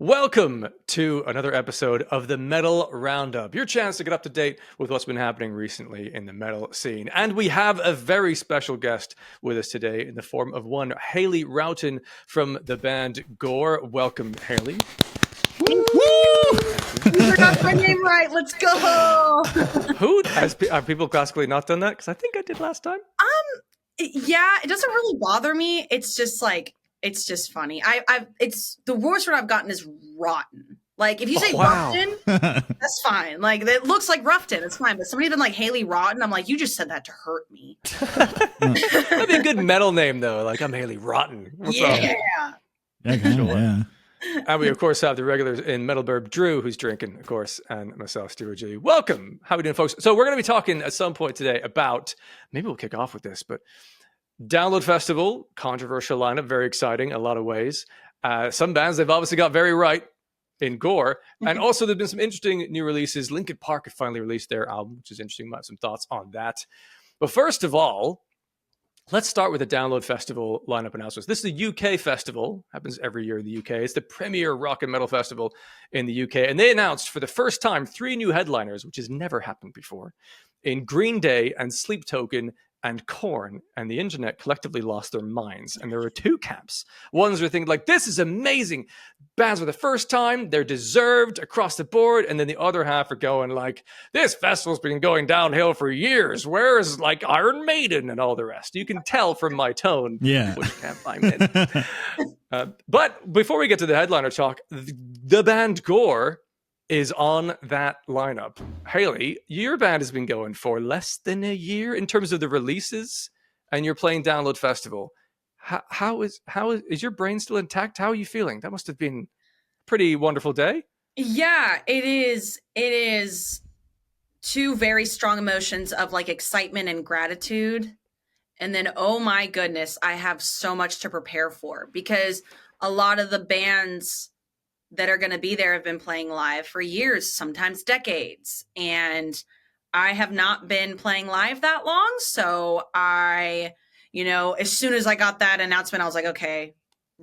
Welcome to another episode of the Metal Roundup, your chance to get up to date with what's been happening recently in the metal scene. And we have a very special guest with us today in the form of one Haley Roughton from the band Gore. Welcome, Haley. Woo! You got my name right. Let's go. Have people classically not done that? Because I think I did last time. Yeah, it doesn't really bother me. It's just like, it's just funny. It's the worst word I've gotten is rotten. Like if you say Roughton, that's fine. Like it looks like Roughton, it's fine. But somebody been like Haley Rotten, I'm like, you just said that to hurt me. That'd be a good metal name though. Like I'm Haley Rotten. What's up? Yeah. And we, of course, have the regulars in Metalburb, Drew, who's drinking, of course, and myself, Stuart G. Welcome. How are we doing, folks? So we're going to be talking at some point today about, maybe we'll kick off with this, but Download Festival, controversial lineup, very exciting in a lot of ways. Some bands they've obviously got very right in Gore. And also there's been some interesting new releases. Linkin Park have finally released their album, which is interesting. I have some thoughts on that. But first of all, let's start with the Download Festival lineup announcements. This is the UK festival, happens every year in the UK. It's the premier rock and metal festival in the UK. And they announced for the first time 3 new headliners, which has never happened before, in Green Day and Sleep Token and Korn. And the internet collectively lost their minds. And there were 2 camps. Ones were thinking like, this is amazing. Bands for the first time, they're deserved across the board. And then the other half are going like, this festival's been going downhill for years. Where's like Iron Maiden and all the rest? You can tell from my tone which camp I'm in. But before we get to the headliner talk, the band Gore is on that lineup. Haley, your band has been going for less than a year in terms of the releases, and you're playing Download Festival. How is your brain still intact? How are you feeling? That must have been a pretty wonderful day. Yeah, it is. It is 2 very strong emotions of like excitement and gratitude. And then, oh my goodness, I have so much to prepare for because a lot of the bands that are going to be there have been playing live for years, sometimes decades. And I have not been playing live that long. So I, as soon as I got that announcement, I was like, okay,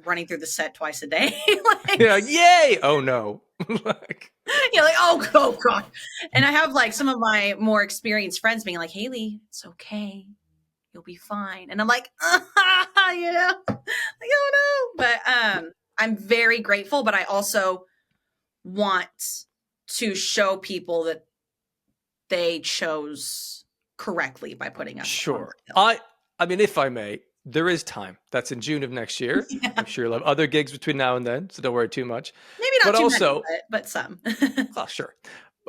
running through the set twice a day. Yay! Oh no. Oh God. And I have like some of my more experienced friends being like, Haley, it's okay. You'll be fine. And I'm like, oh no. But I'm very grateful, but I also want to show people that they chose correctly by putting us. Sure. I mean, if I may, there is time. That's in June of next year. Yeah. I'm sure you'll have other gigs between now and then, so don't worry too much. Maybe not too many, but some. Oh, sure.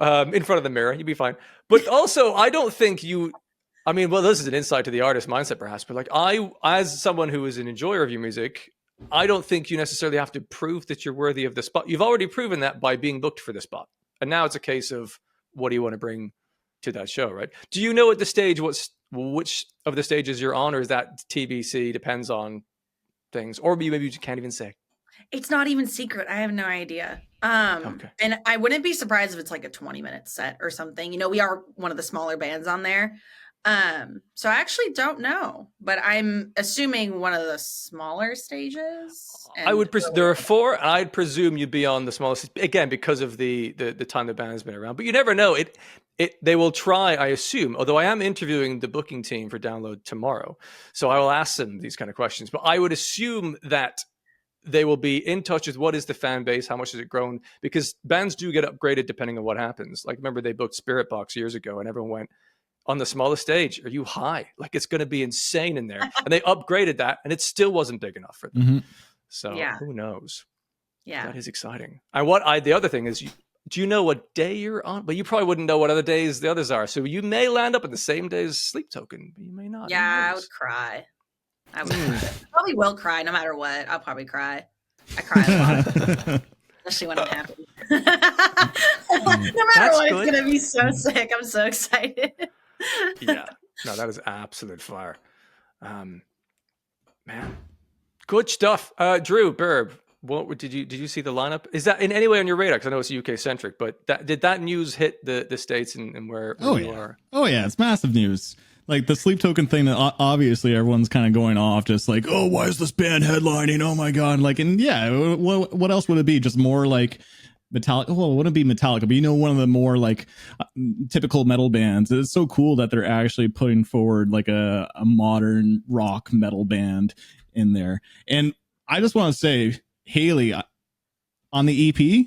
In front of the mirror, you'll be fine. But also, I don't think you... I mean, well, this is an insight to the artist mindset, perhaps. But like as someone who is an enjoyer of your music, I don't think you necessarily have to prove that you're worthy of the spot. You've already proven that by being booked for the spot. And now it's a case of what do you want to bring to that show, right? Do you know at the stage which of the stages you're on, or is that TBC, depends on things? Or maybe you can't even say. It's not even secret. I have no idea. Okay. And I wouldn't be surprised if it's like a 20-minute set or something. We are one of the smaller bands on there. So I actually don't know, but I'm assuming one of the smaller stages. I would there are 4, and I'd presume you'd be on the smallest again because of the time the band has been around. But you never know. They will try, I assume. Although I am interviewing the booking team for Download tomorrow, so I will ask them these kind of questions. But I would assume that they will be in touch with what is the fan base, how much has it grown, because bands do get upgraded depending on what happens. Like remember they booked Spiritbox years ago, and everyone went, on the smallest stage, are you high? Like it's going to be insane in there. And they upgraded that and it still wasn't big enough for them. Mm-hmm. So who knows? Yeah. That is exciting. And the other thing is, do you know what day you're on? But you probably wouldn't know what other days the others are. So you may land up in the same day as Sleep Token, but you may not. Yeah, I would cry. I probably will cry no matter what. I'll probably cry. I cry a lot. Especially when I'm happy. No matter what, it's going to be so sick. I'm so excited. Yeah, no, that is absolute fire. Man, good stuff. Drew, Burb, what did you see the lineup? Is that in any way on your radar? Because I know it's UK centric, but did that news hit the States and where you are? Oh yeah, it's massive news. like the Sleep Token thing that obviously everyone's kind of going off, just like, oh, why is this band headlining? Oh my god! Like, and yeah, what else would it be? Just more like Metallica. Well, it wouldn't be Metallica, but one of the more like typical metal bands. It's so cool that they're actually putting forward like a modern rock metal band in there. And I just want to say, Haley, on the EP.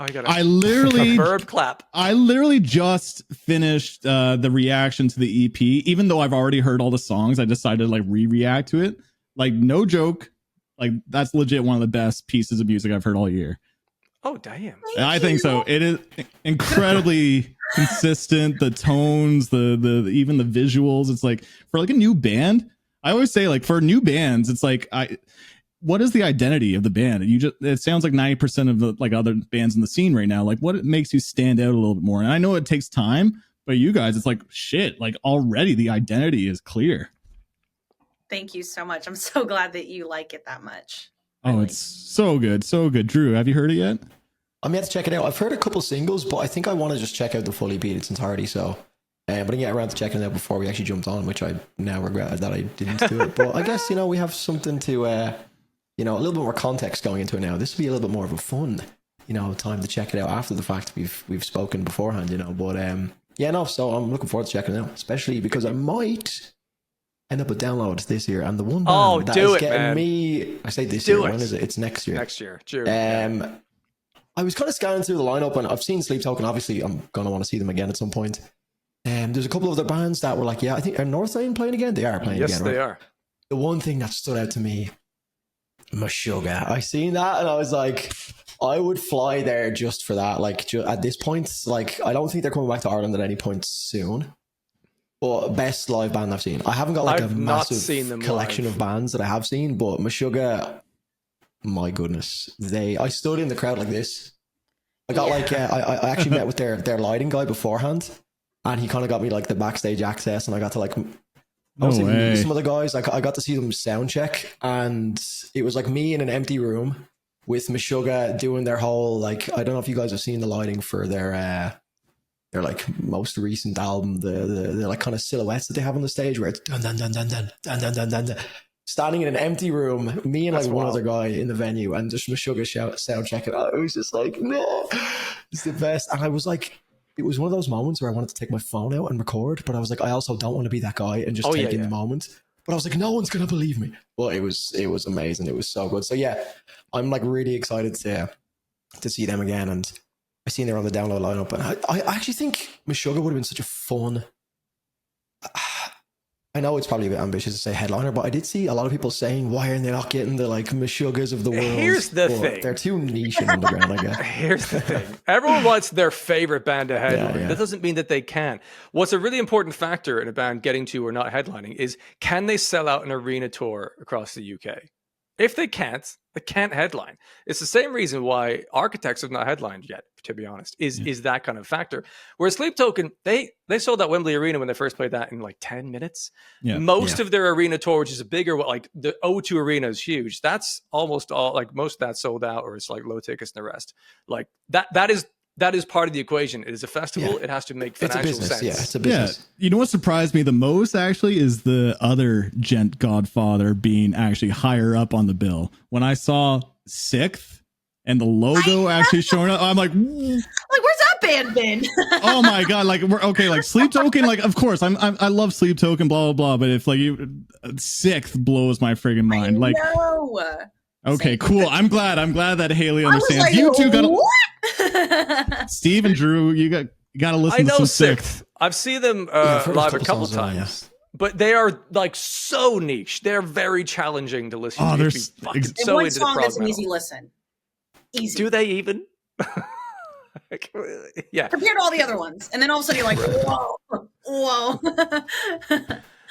Oh, I literally verb clap. I literally just finished the reaction to the EP. Even though I've already heard all the songs, I decided to like react to it. Like, no joke. Like, that's legit one of the best pieces of music I've heard all year. Oh, damn. And I think so. It is incredibly consistent. The tones, the even the visuals. It's like, for like a new band, I always say, like, for new bands, it's like, what is the identity of the band? It sounds like 90% of the like other bands in the scene right now. Like, what makes you stand out a little bit more? And I know it takes time, but you guys, it's like, shit, like already the identity is clear. Thank you so much. I'm so glad that you like it that much. Oh, Really. it's so good. So good. Drew, have you heard it yet? I'm yet to check it out. I've heard a couple singles, but I think I want to just check out the full EP in its entirety. So, but I didn't get around to checking it out before we actually jumped on, which I now regret that I didn't do it. But I guess, we have something to, a little bit more context going into it now. This will be a little bit more of a fun, time to check it out after the fact. We've spoken beforehand, but so I'm looking forward to checking it out, especially because I might end up with downloads this year, and the one band that is getting me, I say this year, when is it? It's next year. Next year, June. I was kind of scanning through the lineup, and I've seen Sleep Token. Obviously, I'm gonna want to see them again at some point. There's a couple of other bands that were like, I think, are Northlane playing again? They are playing again, right? Yes, they are. The one thing that stood out to me, Meshuggah. I seen that, and I was like, I would fly there just for that. Like, at this point, like, I don't think they're coming back to Ireland at any point soon. But best live band I've seen. I haven't got like I've a not massive seen them collection live. of bands that I have seen, but Meshuggah, my goodness, I stood in the crowd like this. I got I actually met with their lighting guy beforehand, and he kind of got me like the backstage access, and I got to like meet some of the guys. I got to see them sound check, and it was like me in an empty room with Meshuggah doing their whole like, I don't know if you guys have seen the lighting for their like most recent album, the like kind of silhouettes that they have on the stage where it's dun dun dun dun dun dun dun dun dun dun. Standing in an empty room, me and like one other guy in the venue, and just Meshuggah sound checking. I was just like, no, it's the best. And I was like, it was one of those moments where I wanted to take my phone out and record, but I was like, I also don't want to be that guy and just take in the moment. But I was like, no one's gonna believe me. Well, it was amazing. It was so good. So yeah, I'm like really excited to see them again, and I seen they're on the download lineup, and I actually think Meshuggah would have been such a fun. I know it's probably a bit ambitious to say headliner, but I did see a lot of people saying, why are they not getting the like Meshuggahs of the world? Here's the thing. They're too niche and underground, I guess. Here's the thing. Everyone wants their favorite band to headline. Yeah. That doesn't mean that they can. What's a really important factor in a band getting to or not headlining is, can they sell out an arena tour across the UK? If they can't headline. It's the same reason why Architects have not headlined yet, to be honest, is that kind of factor. Whereas Sleep Token, they sold out Wembley Arena when they first played that in like 10 minutes. Yeah. Most of their arena tour, which is a bigger, like the O2 Arena is huge. That's almost all, like most of that sold out, or it's like low tickets and the rest. Like that is part of the equation. It is a festival. Yeah. It has to make financial sense. Yeah, it's a business. Yeah. You know what surprised me the most actually is the other gent Godfather being actually higher up on the bill. When I saw Sixth and the logo actually showing up, I'm like, where's that band been? Oh my god! Like, we're okay. Like Sleep Token, like of course I love Sleep Token, blah blah blah. But if like Sixth blows my friggin' mind. Like, okay, cool. I'm glad that Haley understands. Like, you two got Steve and Drew. You got to listen to some Sixth. I've seen them live a couple times. But they are like so niche. They're very challenging to listen to. They're so one into song that's an easy listen. Easy. Do they even? Yeah. Compared to all the other ones. And then all of a sudden you're like, whoa.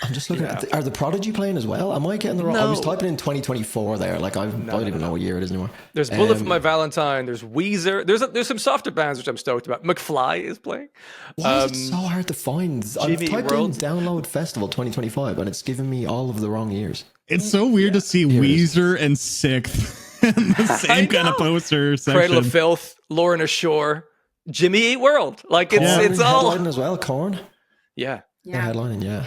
I'm just looking at are the Prodigy playing as well? Am I getting the wrong? I was typing in 2024 there. Like I don't even know what year it is anymore. There's Bullet for My Valentine. There's Weezer. There's some softer bands which I'm stoked about. McFly is playing. Why is it so hard to find? I've typed in Download Festival 2025 and it's given me all of the wrong years. It's so weird to see Weezer and Sixth in the same kind of poster section. Cradle of Filth, Lorna Shore, Jimmy Eat World. Like it's all as well. Korn. Yeah. They're Yeah. headlining, yeah.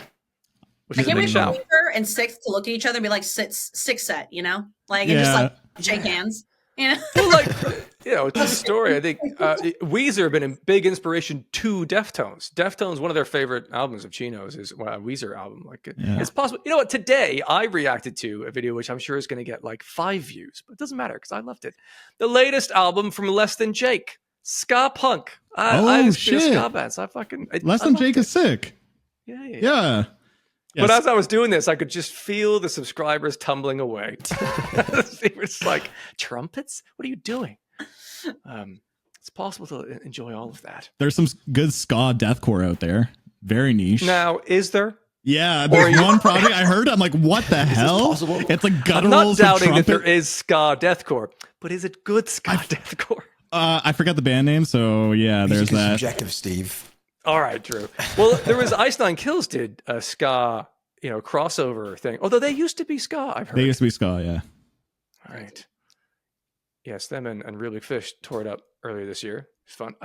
Which I is a can't big wait for shout. Weezer and Six to look at each other and be like, six set, you know? Like, and just like shake hands. You know? Well, like, true story. I think Weezer have been a big inspiration to Deftones. Deftones, one of their favorite albums of Chino's is a Weezer album. Like, it's possible. You know what? Today, I reacted to a video which I'm sure is going to get like 5 views, but it doesn't matter because I loved it. The latest album from Less Than Jake, ska punk. I just feel ska bands. Less Than Jake is sick. Yeah. Yes. But as I was doing this, I could just feel the subscribers tumbling away. It's like, trumpets? What are you doing? It's possible to enjoy all of that. There's some good ska deathcore out there. Very niche. Now, is there? Yeah, there's one project I heard. I'm like, what the hell? It's like gutturals. I'm not doubting that trumpet. there is ska deathcore, but is it good ska deathcore? I forgot the band name, so yeah, there's that. Subjective, Steve. All right, Drew. Well, there was Ice Nine Kills did a ska, crossover thing. Although they used to be ska, I've heard. They used to be ska, yeah. All right. Yes, them and Real Big Fish tore it up earlier this year. It's fun.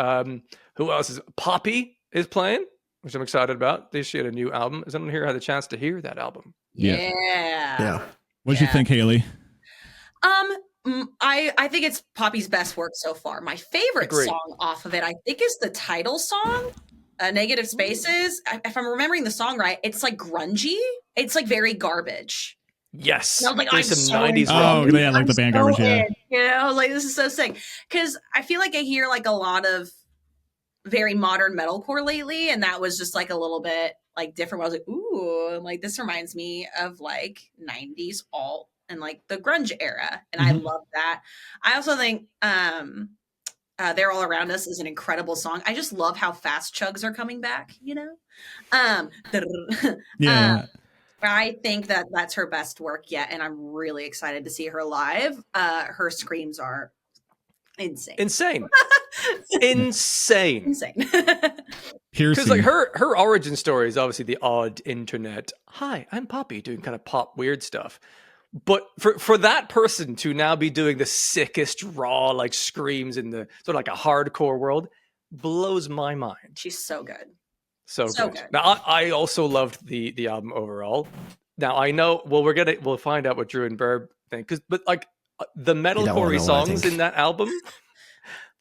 Who else is Poppy is playing, which I'm excited about. She had a new album. Has anyone here had the chance to hear that album? Yeah. What'd you think, Haley? I think it's Poppy's best work so far. My favorite song off of it, I think, is the title song, Negative Spaces. If I'm remembering the song right, it's like grungy. It's like very Garbage. Yes. And I was like, there's some 90s rock. Oh, yeah, like the band Garbage, yeah. I was like, this is so sick. Because I feel like I hear like a lot of very modern metalcore lately, and that was just like a little bit like different. I was like, ooh, like this reminds me of like 90s alt and like the grunge era, and I love that. I also think They're All Around Us is an incredible song. I just love how fast chugs are coming back, I think that that's her best work yet, and I'm really excited to see her live. Her screams are insane. Insane. Because like her origin story is obviously the odd internet, hi, I'm Poppy, doing kind of pop weird stuff. But for that person to now be doing the sickest raw like screams in the sort of like a hardcore world blows my mind. She's so good. So good. Now I also loved the album overall. Now I know we'll find out what Drew and Burb think, but like the metalcore songs in that album,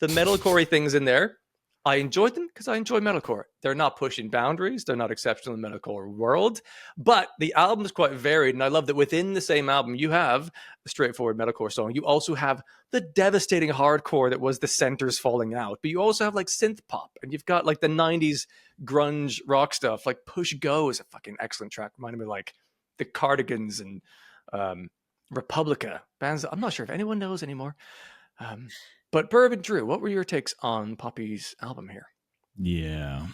the metalcore things in there, I enjoyed them because I enjoy metalcore. They're not pushing boundaries. They're not exceptional in the metalcore world, but the album is quite varied. And I love that within the same album, you have a straightforward metalcore song. You also have the devastating hardcore that was the centers falling out, but you also have like synth pop, and you've got like the 90s grunge rock stuff. Like Push Go is a fucking excellent track. Reminded me of like the Cardigans and Republica bands that I'm not sure if anyone knows anymore. But Burb and Drew, what were your takes on Poppy's album here? Yeah.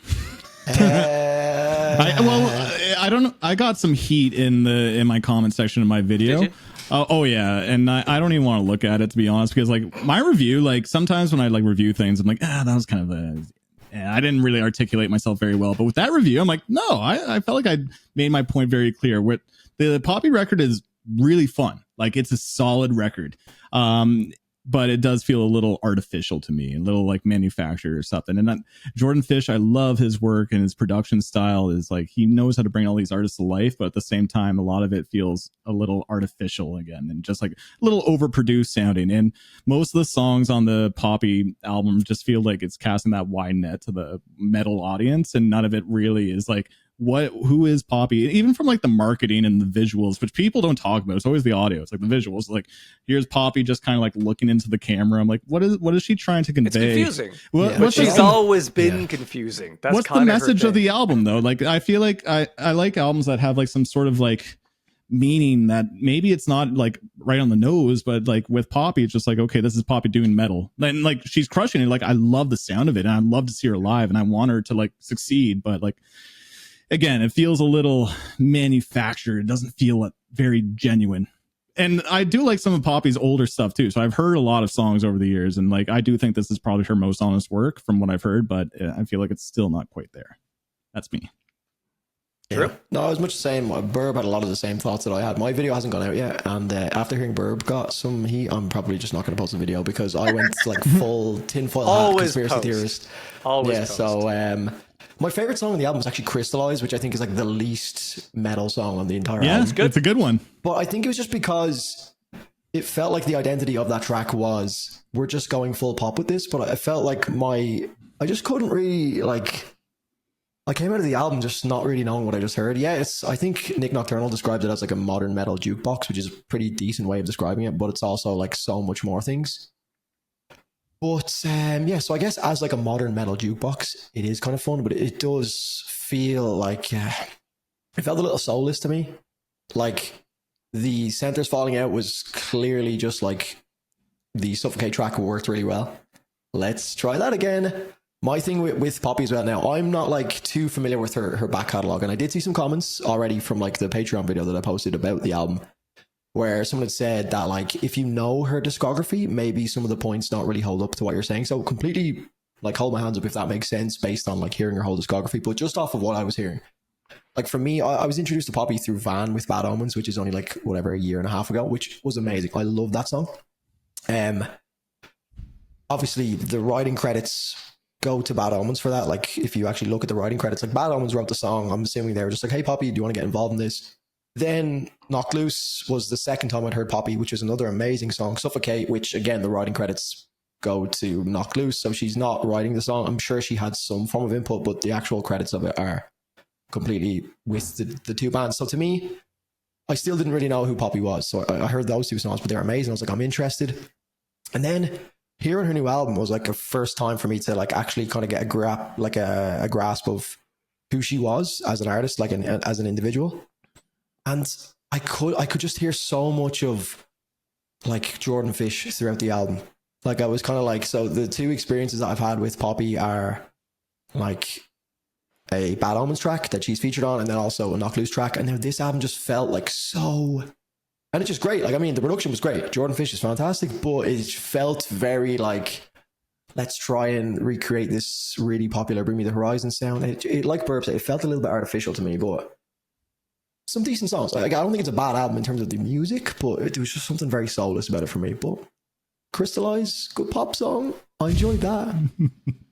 I don't know. I got some heat in my comment section of my video. Oh yeah, and I don't even want to look at it, to be honest, because like my review, like sometimes when I like review things, I'm like, that was kind of I didn't really articulate myself very well. But with that review, I'm like, no, I felt like I made my point very clear. What the Poppy record is really fun. Like it's a solid record. But it does feel a little artificial to me, a little like manufactured or something. And Jordan Fish, I love his work, and his production style is like, he knows how to bring all these artists to life, but at the same time, a lot of it feels a little artificial again, and just like a little overproduced sounding. And most of the songs on the Poppy album just feel like it's casting that wide net to the metal audience, and none of it really is like, who is Poppy? Even from like the marketing and the visuals, which people don't talk about. It's always the audio. It's like the visuals. Like here's Poppy just kind of like looking into the camera. I'm like, what is she trying to convey? It's confusing. But she's always been confusing. That's what's the message of the album though? Like I feel like I like albums that have like some sort of like meaning that maybe it's not like right on the nose, but like with Poppy, it's just like, okay, this is Poppy doing metal. And like she's crushing it. Like I love the sound of it, and I'd love to see her live, and I want her to like succeed, but like, again, it feels a little manufactured. It doesn't feel very genuine. And I do like some of Poppy's older stuff too. So I've heard a lot of songs over the years, and like I do think this is probably her most honest work from what I've heard, but I feel like it's still not quite there. That's me. Yeah. No, I was much the same. Burb had a lot of the same thoughts that I had. My video hasn't gone out yet, and after hearing Burb got some heat, I'm probably just not going to post the video because I went like full tinfoil hat conspiracy theorist. Always post. So My favorite song on the album is actually Crystallize, which I think is like the least metal song on the entire Yeah, album. it's a good one. But I think it was just because it felt like the identity of that track was, we're just going full pop with this. But I felt like I just couldn't really, like, I came out of the album just not really knowing what I just heard. Yeah, I think Nick Nocturnal describes it as like a modern metal jukebox, which is a pretty decent way of describing it, but it's also like so much more things. But yeah, so I guess as like a modern metal jukebox, it is kind of fun, but it does feel like it felt a little soulless to me. Like the Centers Falling Out was clearly just like the Suffocate track worked really well. Let's try that again. My thing with Poppy as well now, I'm not like too familiar with her back catalogue, and I did see some comments already from like the Patreon video that I posted about the album, where someone had said that like if you know her discography, maybe some of the points don't really hold up to what you're saying. So completely like hold my hands up if that makes sense based on like hearing her whole discography, but just off of what I was hearing. Like for me, I was introduced to Poppy through Van with Bad Omens, which is only like whatever, a year and a half ago, which was amazing. I love that song. Obviously the writing credits go to Bad Omens for that. Like if you actually look at the writing credits, like Bad Omens wrote the song. I'm assuming they were just like, hey Poppy, do you want to get involved in this? Then Knocked Loose was the second time I'd heard Poppy, which is another amazing song. Suffocate, which again, the writing credits go to Knocked Loose, so she's not writing the song. I'm sure she had some form of input, but the actual credits of it are completely with the two bands. So to me, I still didn't really know who Poppy was. So I heard those two songs, but they're amazing. I was like, I'm interested. And then hearing her new album was like a first time for me to like actually kind of get a grasp of who she was as an artist, like as an individual. And I could just hear so much of like Jordan Fish throughout the album. Like I was kind of like, so the two experiences that I've had with Poppy are like a Bad Omens track that she's featured on, and then also a Knocked Loose track. And then this album just felt like so, and it's just great. Like, I mean, the production was great. Jordan Fish is fantastic, but it felt very like, let's try and recreate this really popular Bring Me the Horizon sound. It like Burp said, it felt a little bit artificial to me, but some decent songs. Like, I don't think it's a bad album in terms of the music, but it was just something very soulless about it for me. But Crystallize, good pop song. I enjoyed that.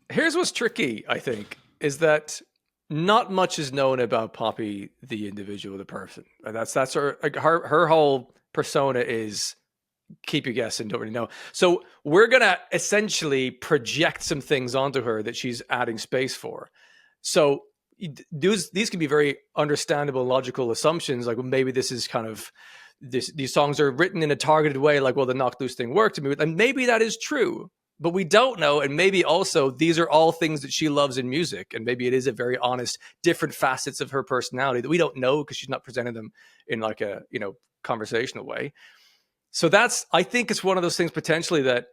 Here's what's tricky, I think, is that not much is known about Poppy, the individual, the person. And that's her, like her whole persona is keep your guessing, don't really know. So we're going to essentially project some things onto her that she's adding space for. So these can be very understandable, logical assumptions. Like, well, maybe this is kind of, these songs are written in a targeted way, like, well, the Knocked Loose thing worked to me. And maybe that is true. But we don't know, and maybe also these are all things that she loves in music, and maybe it is a very honest, different facets of her personality that we don't know because she's not presenting them in like a conversational way. So I think it's one of those things potentially that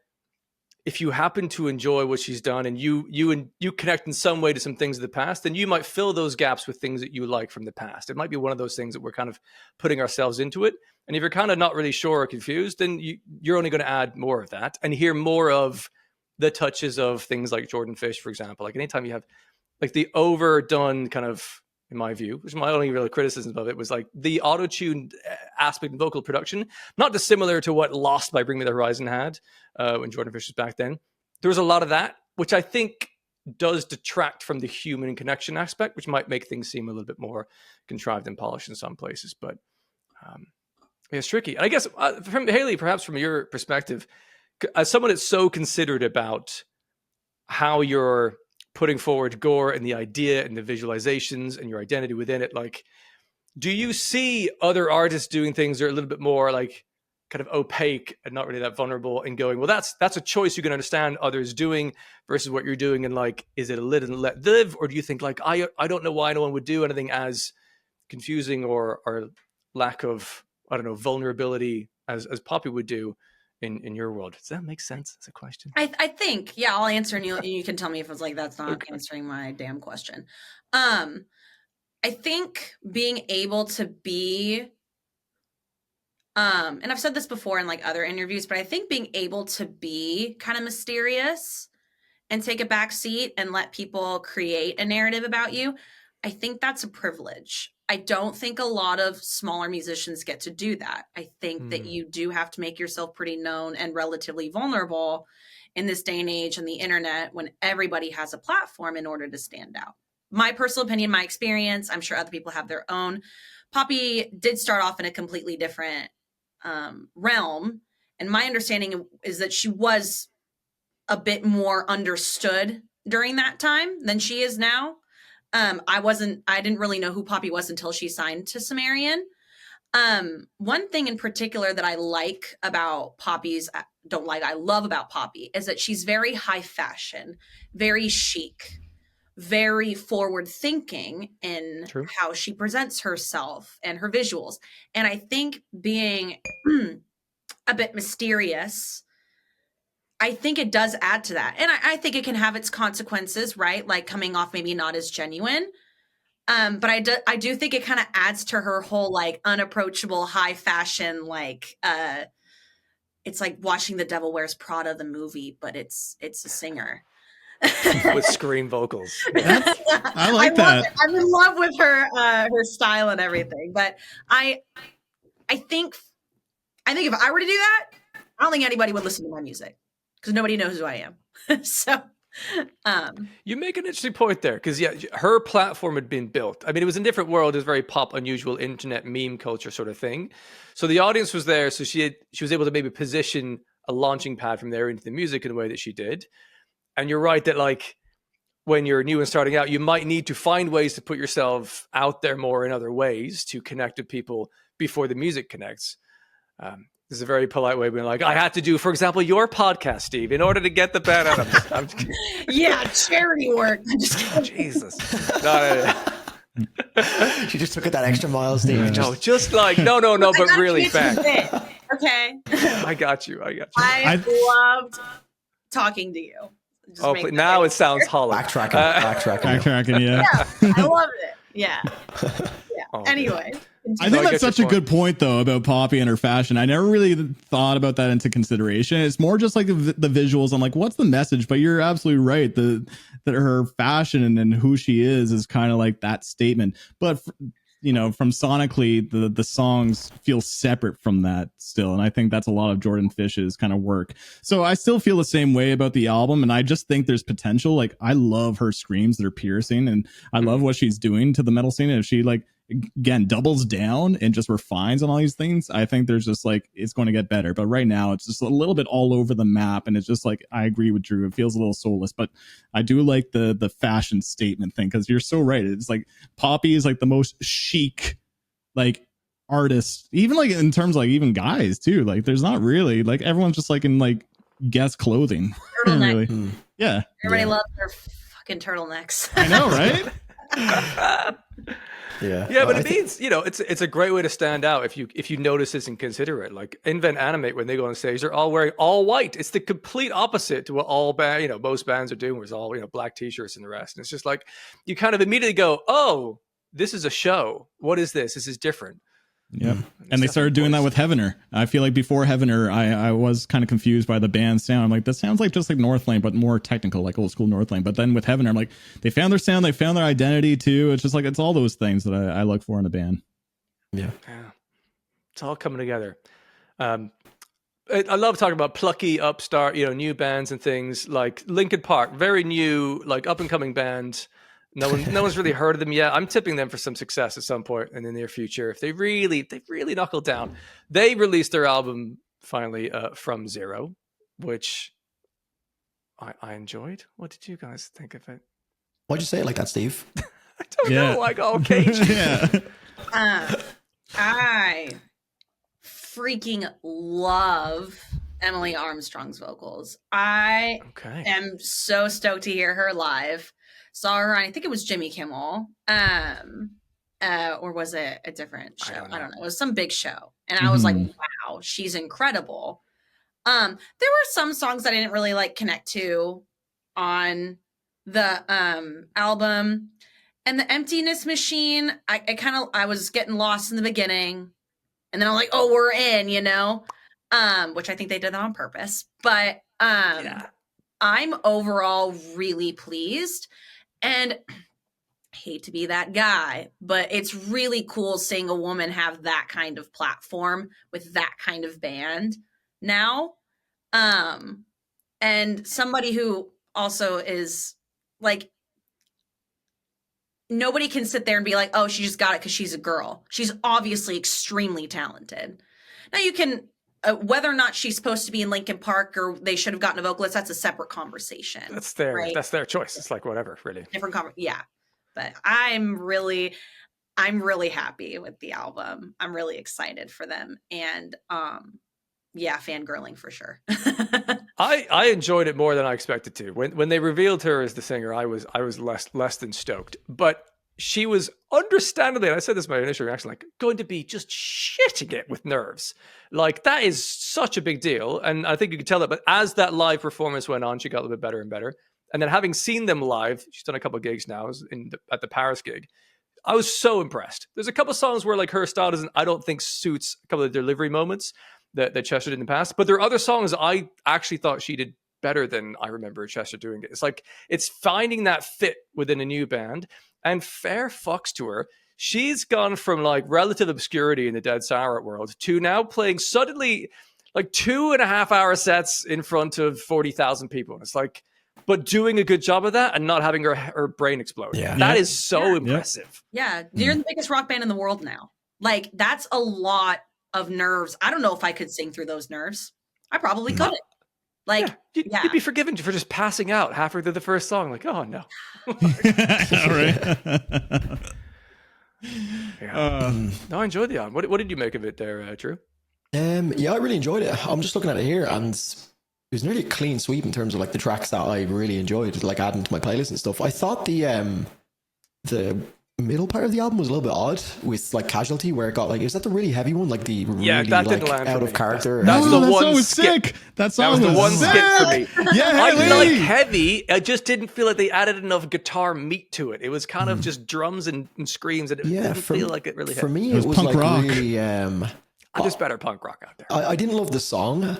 if you happen to enjoy what she's done and you connect in some way to some things of the past, then you might fill those gaps with things that you like from the past. It might be one of those things that we're kind of putting ourselves into it. And if you're kind of not really sure or confused, then you're only going to add more of that and hear more of the touches of things like Jordan Fish, for example. Like anytime you have like the overdone kind of, in my view, which is my only real criticism of it, was like the auto-tuned aspect of vocal production, not dissimilar to what Lost by Bring Me the Horizon had when Jordan Fish was back then. There was a lot of that, which I think does detract from the human connection aspect, which might make things seem a little bit more contrived and polished in some places. But it's tricky. And I guess from Haley, perhaps from your perspective, as someone that's so considered about how you're putting forward Gore and the idea and the visualizations and your identity within it, like, do you see other artists doing things that are a little bit more like kind of opaque and not really that vulnerable and going, well, that's a choice you can understand others doing versus what you're doing, and like, is it a live and let live? Or do you think like, I don't know why no one would do anything as confusing or lack of, I don't know, vulnerability as Poppy would do in your world? Does that make sense as a question? I think, yeah, I'll answer and you can tell me if it's like, that's not answering my damn question. I think being able to be, and I've said this before in like other interviews, but I think being able to be kind of mysterious and take a back seat and let people create a narrative about you, I think that's a privilege. I don't think a lot of smaller musicians get to do that. I think that you do have to make yourself pretty known and relatively vulnerable in this day and age and the internet when everybody has a platform in order to stand out. my personal opinion, my experience, I'm sure other people have their own. Poppy did start off in a completely different realm. And my understanding is that she was a bit more understood during that time than she is now. I didn't really know who Poppy was until she signed to Sumerian. One thing in particular that I like about I love about Poppy is that she's very high fashion, very chic, very forward thinking in True. how she presents herself and her visuals. And I think being a bit mysterious, I think it does add to that. And I think it can have its consequences, right? Like coming off maybe not as genuine. But I do think it kind of adds to her whole like unapproachable high fashion, like it's like watching The Devil Wears Prada, the movie, but it's a singer. With scream vocals. I like that. I'm in love with her style and everything. But I think if I were to do that, I don't think anybody would listen to my music because nobody knows who I am. So you make an interesting point there because her platform had been built. I mean, it was a different world. It was very pop, unusual internet meme culture sort of thing. So the audience was there. So she was able to maybe position a launching pad from there into the music in the way that she did. And you're right that like when you're new and starting out, you might need to find ways to put yourself out there more in other ways to connect with people before the music connects. This is a very polite way of being like, I had to do, for example, your podcast, Steve, in order to get the band out. I'm just kidding. Yeah, charity work. I'm just kidding. Jesus. No. She just took it that extra mile, Steve. No, just like, no, but really back. Okay. I got you. I loved talking to you. Now it sounds hollow. Backtracking. Yeah. I loved it. Yeah. Anyway. I think that's such a good point, though, about Poppy and her fashion. I never really thought about that into consideration. It's more just like the visuals. I'm like, what's the message? But you're absolutely right. That her fashion and who she is kind of like that statement. But from sonically, the songs feel separate from that still. And I think that's a lot of Jordan Fish's kind of work. So I still feel the same way about the album. And I just think there's potential. Like, I love her screams that are piercing, and I love what she's doing to the metal scene. And if she again doubles down and just refines on all these things, I think there's just like it's going to get better. But right now it's just a little bit all over the map, and it's just like, I agree with Drew, it feels a little soulless. But I do like the fashion statement thing, because you're so right. It's like Poppy is like the most chic like artist, even like in terms of like even guys too. Like there's not really like, everyone's just like in like guest clothing. Really. Yeah, everybody loves their fucking turtlenecks. I know, right? Yeah, but it means, it's a great way to stand out if you notice this and consider it. Like Invent Animate, when they go on stage, they're all wearing all white. It's the complete opposite to what most bands are doing, where it's all black t-shirts and the rest. And it's just like you kind of immediately go, oh, this is a show. What is this? This is different. Yep. And they started doing that with Heavener. I feel like before Heavener, I was kind of confused by the band sound. I'm like, that sounds like just like Northlane, but more technical, like old school Northlane. But then with Heavener, I'm like, they found their sound, they found their identity too. It's just like, it's all those things that I look for in a band. Yeah. It's all coming together. I love talking about plucky upstart, new bands and things like Linkin Park, very new, like up and coming band. No one's really heard of them yet. I'm tipping them for some success at some point in the near future. If they really knuckled down. They released their album finally, From Zero, which I enjoyed. What did you guys think of it? Why'd you say it like that, Steve? I don't know, like all cagey. Yeah. I freaking love Emily Armstrong's vocals. I am so stoked to hear her live. Saw her on, I think it was Jimmy Kimmel, or was it a different show? I don't know. It was some big show, and I was like, "Wow, she's incredible." There were some songs I didn't really like connect to on the album, and the Emptiness Machine. I was getting lost in the beginning, and then I'm like, "Oh, we're in," which I think they did that on purpose. But I'm overall really pleased. And I hate to be that guy, but it's really cool seeing a woman have that kind of platform with that kind of band now. And somebody who also is like, nobody can sit there and be like, oh, she just got it because she's a girl. She's obviously extremely talented. Now you can, whether or not she's supposed to be in Linkin Park or they should have gotten a vocalist, that's a separate conversation. That's their right? That's their choice. It's like whatever, really. Yeah. But I'm really happy with the album. I'm really excited for them. And yeah, fangirling for sure. I enjoyed it more than I expected to. When they revealed her as the singer, I was less than stoked. But she was understandably, and I said this in my initial reaction, like going to be just shitting it with nerves. Like that is such a big deal. And I think you could tell that. But as that live performance went on, she got a little bit better and better. And then having seen them live, she's done a couple of gigs now at the Paris gig. I was so impressed. There's a couple of songs where like her style doesn't, I don't think suits a couple of delivery moments that Chester did in the past. But there are other songs I actually thought she did better than I remember Chester doing it. It's like, it's finding that fit within a new band, and fair fucks to her. She's gone from like relative obscurity in the Dead Silent world to now playing suddenly like 2.5 hour sets in front of 40,000 people. It's like, but doing a good job of that and not having her brain explode. Yeah. That is so impressive. Yeah. You're the biggest rock band in the world now. Like that's a lot of nerves. I don't know if I could sing through those nerves. I probably couldn't. Like, you'd be forgiven for just passing out halfway through the first song. Like, oh no. Right. No, I enjoyed the album. What did you make of it there, Drew? Yeah, I really enjoyed it. I'm just looking at it here, and it was nearly a clean sweep in terms of like the tracks that I really enjoyed, like adding to my playlist and stuff. I thought the middle part of the album was a little bit odd with like Casualty, where it got like, is that the really heavy one, like the really that like didn't land out for of me. character? That's No, the that one song was skip. sick. That That song was the one sick. skip for me. Yeah, I Haley. like heavy. I just didn't feel like they added enough guitar meat to it. It was kind of just drums and screams, and it didn't feel like it really hit. For me, It was punk like rock. really. There's better punk rock out there. I didn't love the song,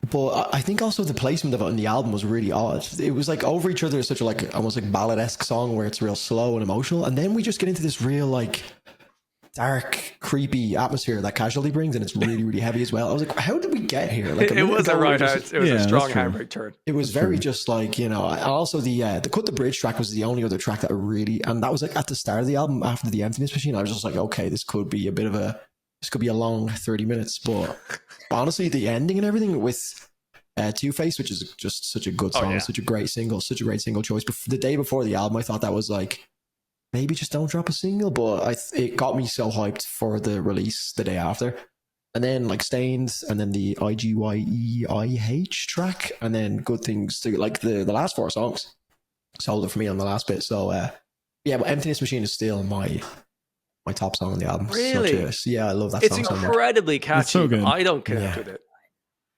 but I think also the placement of it on the album was really odd. It was like over each other, is such a like almost like ballad-esque song where it's real slow and emotional, and then we just get into this real like dark, creepy atmosphere that Casualty brings, and it's really, really heavy as well. I was like, how did we get here? Like It was a strong true. handbrake turn. It was very just like, you know. And also the Cut the Bridge track was the only other track that I really, and that was like at the start of the album after the Emptiness Machine. I was just like, okay, this could be a long 30 minutes, but honestly, the ending and everything with Two-Face, which is just such a good song, such a great single choice. But the day before the album, I thought that was like, maybe just don't drop a single, but it got me so hyped for the release the day after. And then like Stained, and then the IGYEIH track, and then Good Things too. Like the last 4 songs sold it for me on the last bit. So yeah, but Emptiness Machine is still my top song on the album. Really? Yeah, I love that It's song so much. incredibly catchy. It's so good. I don't connect with it.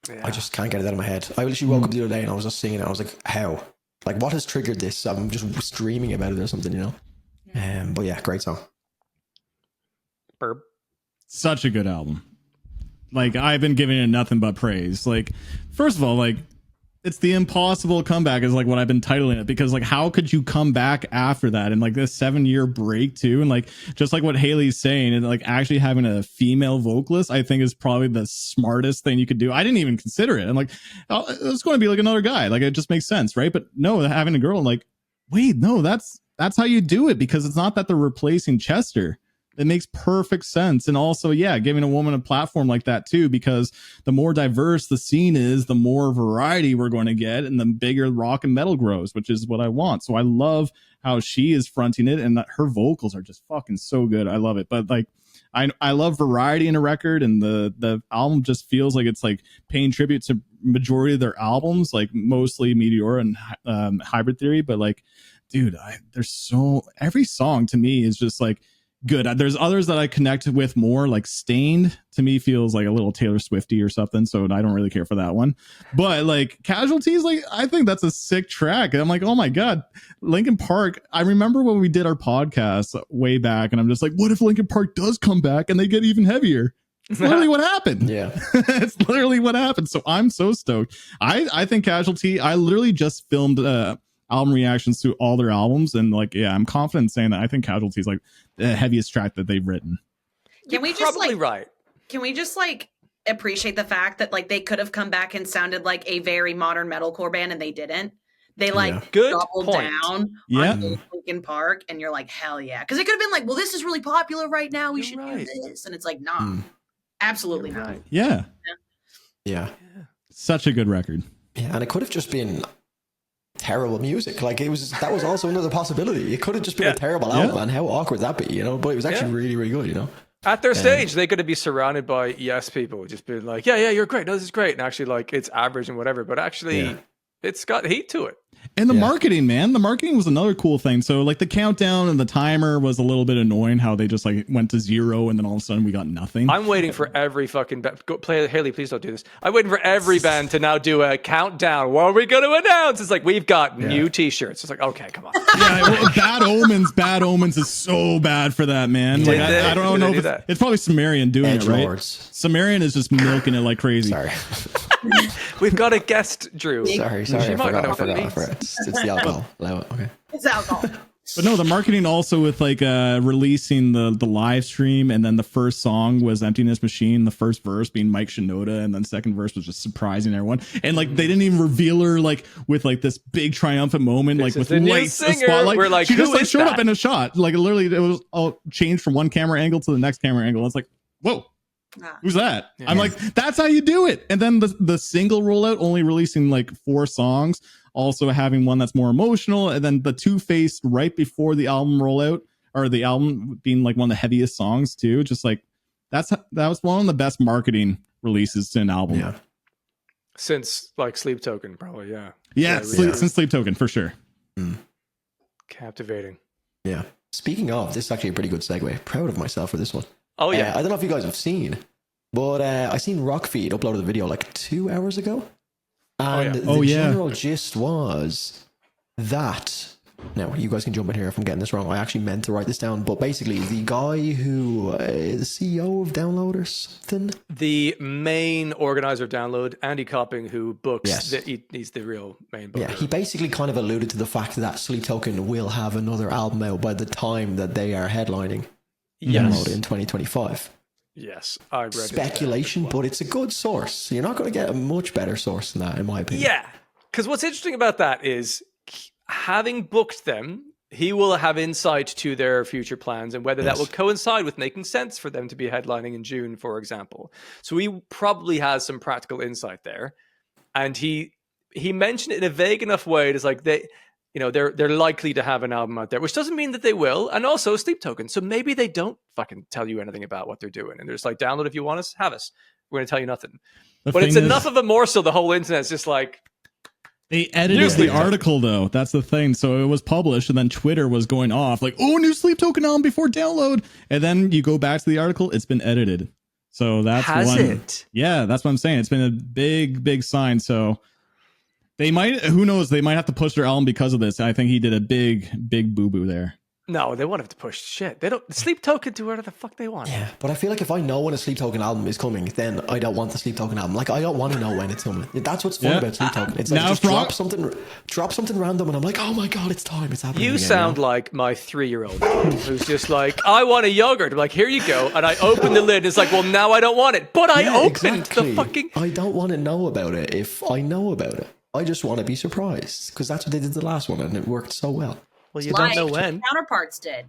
Yeah. I just can't get it out of my head. I literally woke up the other day and I was just singing it. I was like, how? Like, what has triggered this? I'm just dreaming about it or something, you know? But yeah, great song. Burp. Such a good album. Like, I've been giving it nothing but praise. Like, first of all, like, it's the impossible comeback is like what I've been titling it, because like, how could you come back after that and like this 7-year break too? And like, just like what Haley's saying, and like actually having a female vocalist, I think is probably the smartest thing you could do. I didn't even consider it. I'm like, oh, it's going to be like another guy. Like, it just makes sense. Right. But no, having a girl, I'm like, wait, no, that's how you do it, because it's not that they're replacing Chester. It makes perfect sense. And also, yeah, giving a woman a platform like that too, because the more diverse the scene is, the more variety we're going to get, and the bigger rock and metal grows, which is what I want. So I love how she is fronting it, and that her vocals are just fucking so good. I love it. But like, I love variety in a record, and the album just feels like it's like paying tribute to majority of their albums, like mostly Meteor and Hybrid Theory. But like, dude, there's every song to me is just like good. There's others that I connect with more, like Stained to me feels like a little Taylor Swifty or something, so I don't really care for that one. But like Casualties, like I think that's a sick track. And I'm like, oh my god, Linkin Park. I remember when we did our podcast way back, and I'm just like, what if Linkin Park does come back and they get even heavier? It's literally what happened. Yeah. It's literally what happened. So I'm so stoked. I think Casualty, I literally just filmed album reactions to all their albums, and like, yeah, I'm confident in saying that I think Casualty is like the heaviest track that they've written. Can we You're just probably like right. Can we just like appreciate the fact that like they could have come back and sounded like a very modern metalcore band, and they didn't? they like Yeah. Good double point. down Yeah. on Linkin Park, and you're like, hell yeah. Because it could have been like, well, this is really popular right now. We You're should right. do this. And it's like, nah, Mm. absolutely You're not. right. Yeah. Yeah. Such a good record. Yeah, and it could have just been terrible music. Like that was also another possibility. It could have just been a terrible album, and how awkward that be, you know? But it was actually really, really good, you know? At their stage, they could be surrounded by yes people, just being like, yeah, you're great. No, this is great. And actually, like, it's average and whatever. But actually, it's got heat to it. And the marketing, man, the marketing was another cool thing. So like the countdown and the timer was a little bit annoying how they just like went to 0 and then all of a sudden we got nothing. I'm waiting for every fucking go play Haley, please don't do this. I'm waiting for every band to now do a countdown. What are we going to announce? It's like, we've got new t-shirts. It's like, okay, come on. Yeah, well, Bad Omens is so bad for that, man. Like I don't know if it's probably Sumerian doing Edge it, right? Lords. Sumerian is just milking it like crazy. Sorry. We've got a guest, Drew. Sorry. She I might not know what that forgot. means. It's the alcohol. Okay. It's alcohol. But no, the marketing also with like releasing the live stream, and then the first song was Emptiness Machine, the first verse being Mike Shinoda, and then second verse was just surprising everyone. And like they didn't even reveal her like with like this big triumphant moment, This like is with the new lights, a singer. spotlight. We're like, she just who like is showed that? up in a shot. Like literally it was all changed from one camera angle to the next camera angle. It's like, whoa. Who's that? Yeah. I'm like, that's how you do it. And then the single rollout only releasing like 4 songs, also having one that's more emotional, and then the Two-Face right before the album rollout, or the album being like one of the heaviest songs too. Just like that was one of the best marketing releases to an album. Yeah. Since like Sleep Token, probably, yeah. Since Sleep Token for sure. Captivating. Yeah. Speaking of, this is actually a pretty good segue. Proud of myself for this one. Oh yeah. I don't know if you guys have seen, but I seen Rockfeed uploaded the video like 2 hours ago. And the general gist was that, now you guys can jump in here if I'm getting this wrong. I actually meant to write this down, but basically the guy who is the CEO of Download or something. The main organizer of Download, Andy Copping, who books, he's the real main booker. Yeah, he basically kind of alluded to the fact that Sleep Token will have another album out by the time that they are headlining Download in 2025. Yes, I read speculation, but it's a good source. You're not going to get a much better source than that, in my opinion. Yeah, because what's interesting about that is having booked them, he will have insight to their future plans and whether that will coincide with making sense for them to be headlining in June, for example. So he probably has some practical insight there, and he mentioned it in a vague enough way. It's like they're likely to have an album out there, which doesn't mean that they will. And also Sleep Token. So maybe they don't fucking tell you anything about what they're doing. And they're just like, download if you want us, have us. We're going to tell you nothing. But it's enough of a morsel. The whole internet's just like. They edited the article though. That's the thing. So it was published and then Twitter was going off like, oh, new Sleep Token album before download. And then you go back to the article. It's been edited. So that's it? Yeah, that's what I'm saying. It's been a big, big sign. So they might, who knows, they might have to push their album because of this. I think he did a big, big boo-boo there. No, they won't have to push shit. They don't. Sleep Token do whatever the fuck they want. Yeah, but I feel like if I know when a Sleep Token album is coming, then I don't want the Sleep Token album. Like I don't want to know when it's coming. That's what's fun about Sleep Token. It's like just drop something random, and I'm like, oh my god, it's time. It's happening. You sound like my 3-year-old who's just like, I want a yogurt. I'm like, here you go, and I open the lid. It's like, well, now I don't want it, but I opened the fucking. I don't want to know about it if I know about it. I just want to be surprised because that's what they did the last one, and it worked so well. Well, you don't know when. Counterparts did.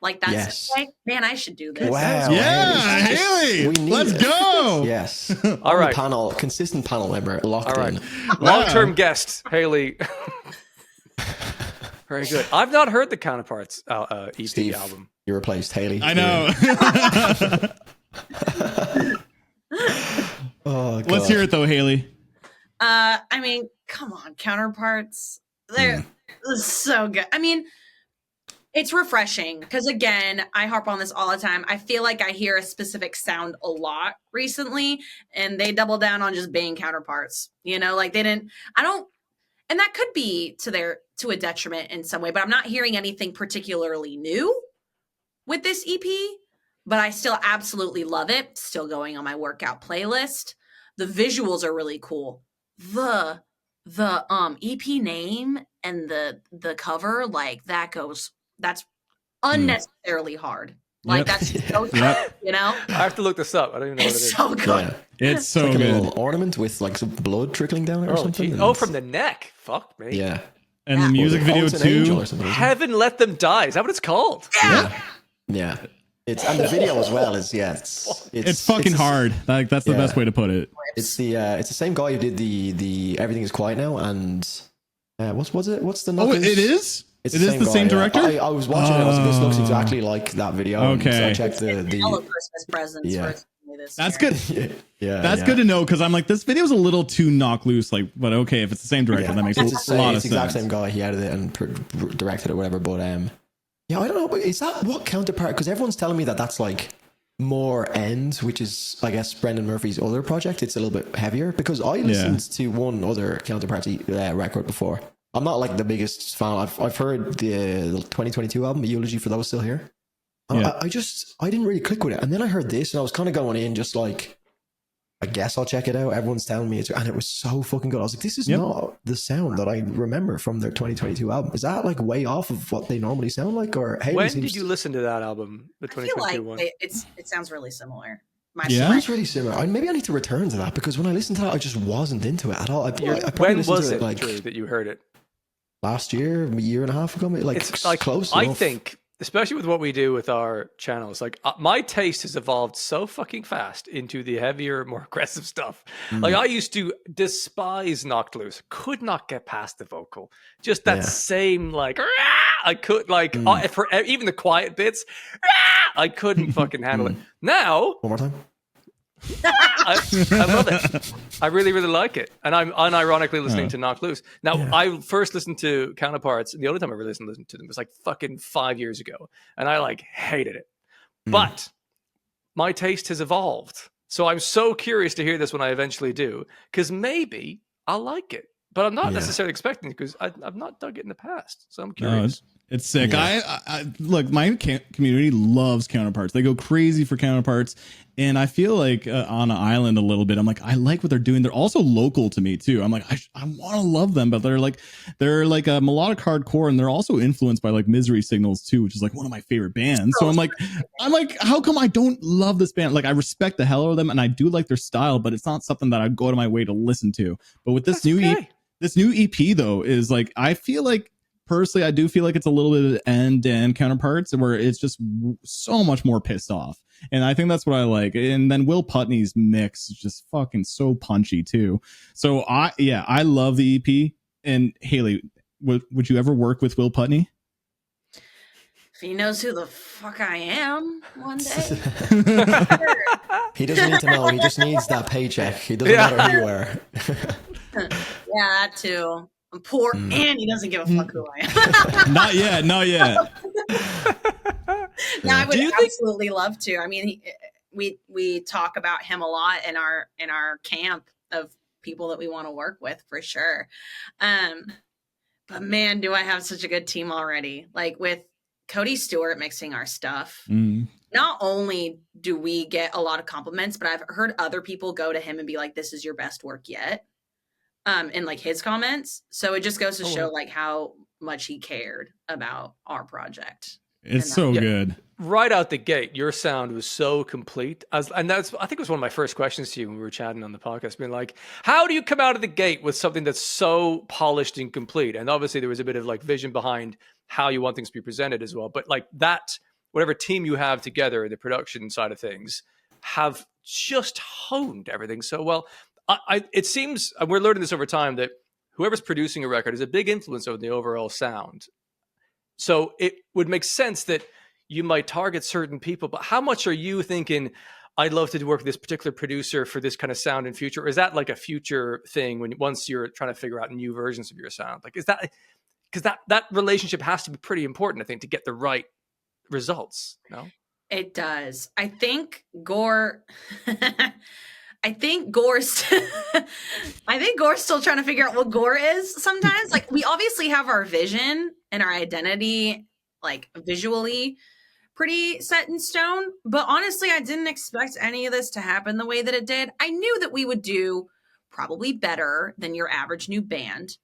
Like that's like, man, I should do this. Wow. Yeah, Haley. Let's go. Yes. All right. Consistent panel member locked in. Long-term guest, Haley. Very good. I've not heard the Counterparts EP Steve, album. You replaced Haley. I know. Oh, God. Let's hear it though, Haley. I mean, come on, Counterparts. They're so good. I mean, it's refreshing because, again, I harp on this all the time. I feel like I hear a specific sound a lot recently, and they double down on just being Counterparts. You know, like and that could be to a detriment in some way, but I'm not hearing anything particularly new with this EP, but I still absolutely love it. Still going on my workout playlist. The visuals are really cool. The EP name and the cover, like that's unnecessarily hard. Like that's so good, you know? I have to look this up. I don't even know what it is. It's so good. Yeah. It's so like good. a little ornament with like some blood trickling down it or something. Oh, from the neck. Fuck me. Yeah. And the music video it's an angel too. or something, isn't it? Heaven Let Them Die. Is that what it's called? Yeah. It's and the video as well is It's fucking hard. Like that's the Yeah. best way to put it. It's the same guy who did the Everything Is Quiet Now and what's the Oh, Knuckles? it is. It's It is the same guy, yeah. director. I was watching it. I was like, this looks exactly like that video. Okay. And so I checked Hella the Christmas presents Yeah. for this That's year. good. yeah. That's good to know because I'm like, this video's a little too knock loose. Like, but okay, if it's the same director, that makes It's a lot of the exact sense. same guy. He edited it and directed it, or whatever. But yeah, I don't know. But is that what Counterpart? Because everyone's telling me that that's like more End, which is I guess Brendan Murphy's other project. It's a little bit heavier because I listened to one other Counterpart record before. I'm not like the biggest fan. I've heard the 2022 album, Eulogy for Those Still Here. Yeah. I didn't really click with it, and then I heard this, and I was kind of going in just like, I guess I'll check it out. Everyone's telling me and it was so fucking good. I was like, this is not the sound that I remember from their 2022 album. Is that like way off of what they normally sound like? Or When did you listen to that album, the I feel 2022 like one? it sounds really similar. It's really similar. Maybe I need to return to that because when I listened to that, I just wasn't into it at all. I probably When listened was to it, like Drew, that you heard it? last year, a year and a half ago, like It's like close I enough. think, especially with what we do with our channels, like my taste has evolved so fucking fast into the heavier, more aggressive stuff. Like I used to despise Knocked Loose, could not get past the vocal, just that same like. "Rah!" I could like for even the quiet bits, "Rah!" I couldn't fucking handle it. Now One more time. I love it. I really, really like it. And I'm unironically listening to Knocked Loose. Now, I first listened to Counterparts, and the only time I ever listened to them was like fucking 5 years ago. And I like hated it. But my taste has evolved. So I'm so curious to hear this when I eventually do, because maybe I'll like it. But I'm not necessarily expecting it because I've not dug it in the past. So I'm curious. It's sick. Yeah. I look, my community loves Counterparts. They go crazy for Counterparts, and I feel like on an island a little bit. I'm like, I like what they're doing. They're also local to me too. I'm like, I want to love them, but they're like a melodic hardcore, and they're also influenced by like Misery Signals too, which is like one of my favorite bands. So I'm like, how come I don't love this band? Like, I respect the hell out of them, and I do like their style, but it's not something that I go to my way to listen to. But with this this new EP though, is like, I feel like. Personally, I do feel like it's a little bit of End and Counterparts where it's just so much more pissed off. And I think that's what I like. And then Will Putney's mix is just fucking so punchy too. So I love the EP. And Haley, would you ever work with Will Putney? If he knows who the fuck I am one day. He doesn't need to know. He just needs that paycheck. He doesn't matter who you are. Yeah, that too. I'm poor and he doesn't give a fuck who I am. Not yet. No, I would absolutely love to. I mean, we talk about him a lot in our camp of people that we want to work with for sure. But man, do I have such a good team already. Like with Cody Stewart mixing our stuff. Not only do we get a lot of compliments, but I've heard other people go to him and be like, "This is your best work yet." In like his comments. So it just goes to show like how much he cared about our project. It's so good. Right out the gate, your sound was so complete. And that's, I think it was one of my first questions to you when we were chatting on the podcast, being like, how do you come out of the gate with something that's so polished and complete? And obviously there was a bit of like vision behind how you want things to be presented as well. But like that, whatever team you have together, the production side of things, have just honed everything so well. It seems, and we're learning this over time, that whoever's producing a record is a big influence over the overall sound. So it would make sense that you might target certain people, but how much are you thinking, I'd love to work with this particular producer for this kind of sound in future? Or is that like a future thing once you're trying to figure out new versions of your sound? Like, is that, because that relationship has to be pretty important, I think, to get the right results, no? It does. I think Gore's still trying to figure out what Gore is sometimes. Like, we obviously have our vision and our identity, like visually pretty set in stone. But honestly, I didn't expect any of this to happen the way that it did. I knew that we would do probably better than your average new band.